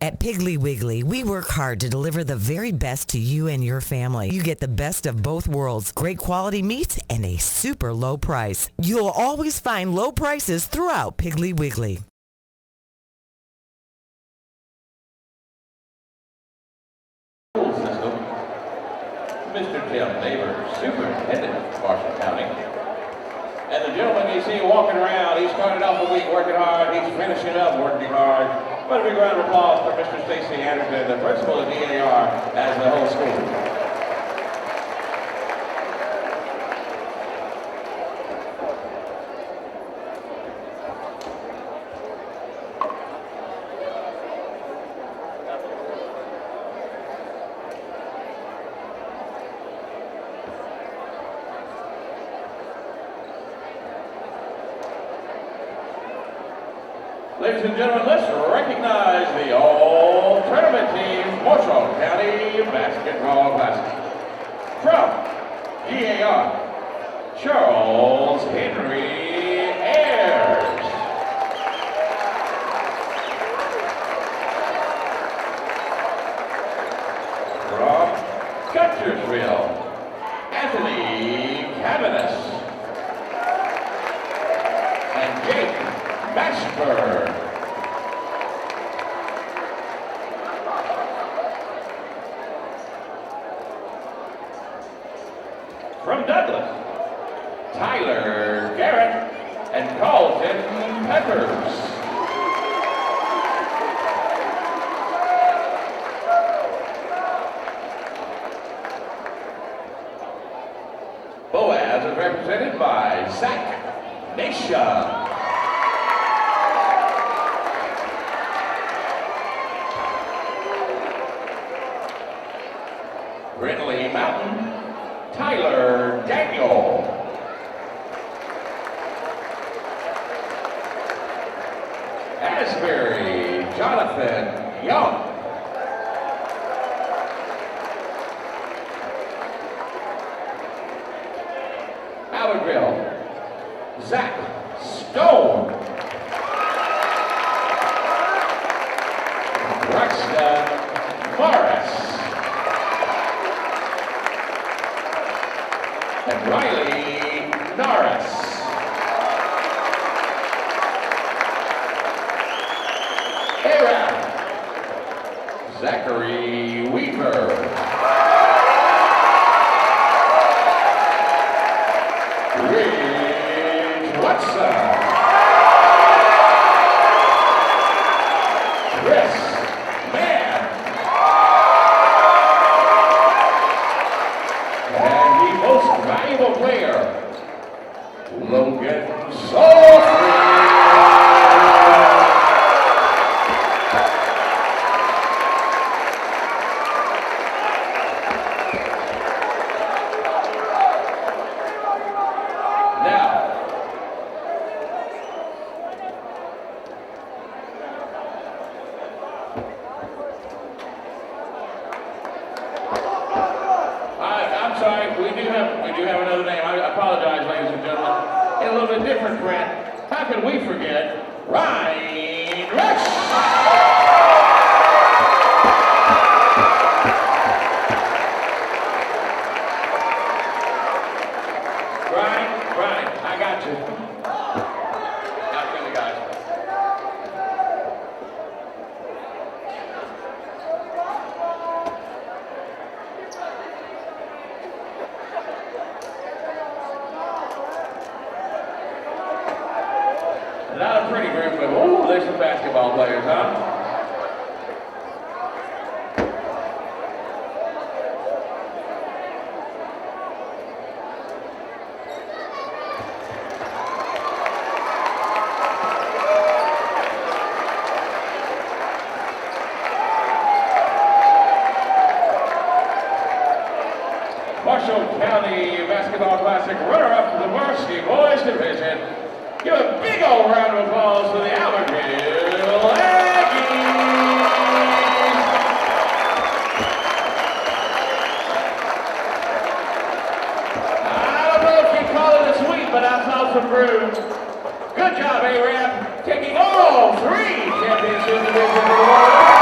At Piggly Wiggly, we work hard to deliver the very best to you and your family. You get the best of both worlds, great quality meats and a super low price. You'll always find low prices throughout Piggly Wiggly. Mr. Tim Neighbor, Superintendent of Marshall County. And the gentleman you see walking around, he started off the week working hard, he's finishing up working hard. But a big round of applause for Mr. Stacy Anderson, the principal of DAR, as the whole school. Ladies and gentlemen, let's recognize the all-tournament team, Marshall County Basketball Classic. From yard, Charles Henry Ayers. From Guntersville, Anthony Cavanis and Jake Mashburn. From Douglas, Tyler Garrett and Carlton Peppers. Boaz is represented by Zach Nation. Brindley Mountain, Tyler Daniel. Asbury, Jonathan Young. Albertville, Zach Stone. Braxton Morris. And Riley Norris. Aaron. Zachary Weaver. Rich Watson. Chris Mann. And the most valuable player, Logan Salford. Now, I'm sorry, we do have another name. I apologize, ladies and gentlemen. In a little bit different print. How can we forget Ryan Rex? Brian, I got you. Out to the guys. Not a pretty group, but ooh, there's some basketball players, huh? Marshall County Basketball Classic runner-up to the varsity boys division. Give a big old round of applause to the Albertville Aggies. I don't know if you call it a sweep, but I saw some brew. Good job, A-Rap, taking all three championship division awards.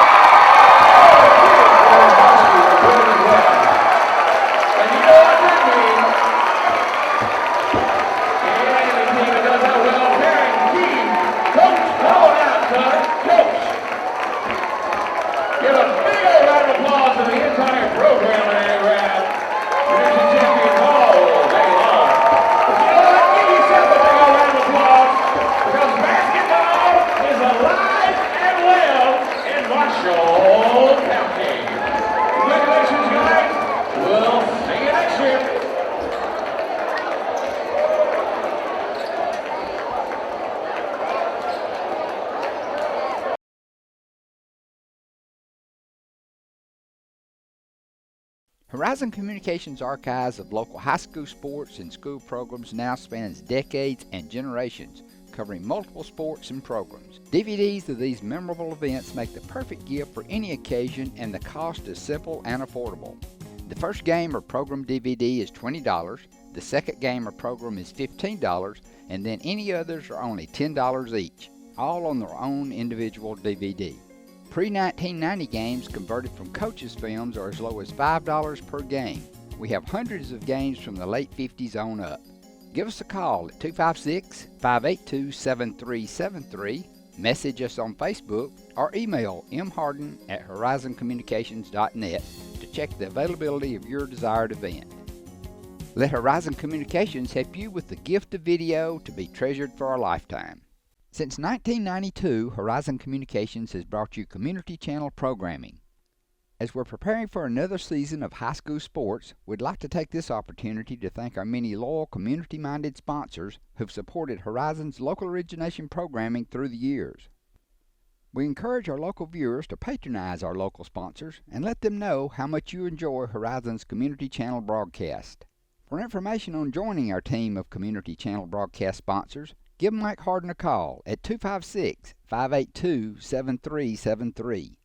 Horizon Communications' archives of local high school sports and school programs now spans decades and generations, covering multiple sports and programs. DVDs of these memorable events make the perfect gift for any occasion, and the cost is simple and affordable. The first game or program DVD is $20, The second game or program is $15, and then any others are only $10 each, all on their own individual DVD. Pre-1990 games converted from coaches' films are as low as $5 per game. We have hundreds of games from the late 50s on up. Give us a call at 256-582-7373, message us on Facebook, or email mharden@horizoncommunications.net to check the availability of your desired event. Let Horizon Communications help you with the gift of video to be treasured for a lifetime. Since 1992, Horizon Communications has brought you community channel programming. As we're preparing for another season of high school sports, we'd like to take this opportunity to thank our many loyal community-minded sponsors who've supported Horizon's local origination programming through the years. We encourage our local viewers to patronize our local sponsors and let them know how much you enjoy Horizon's community channel broadcast. For information on joining our team of community channel broadcast sponsors, give Mike Harden a call at 256-582-7373.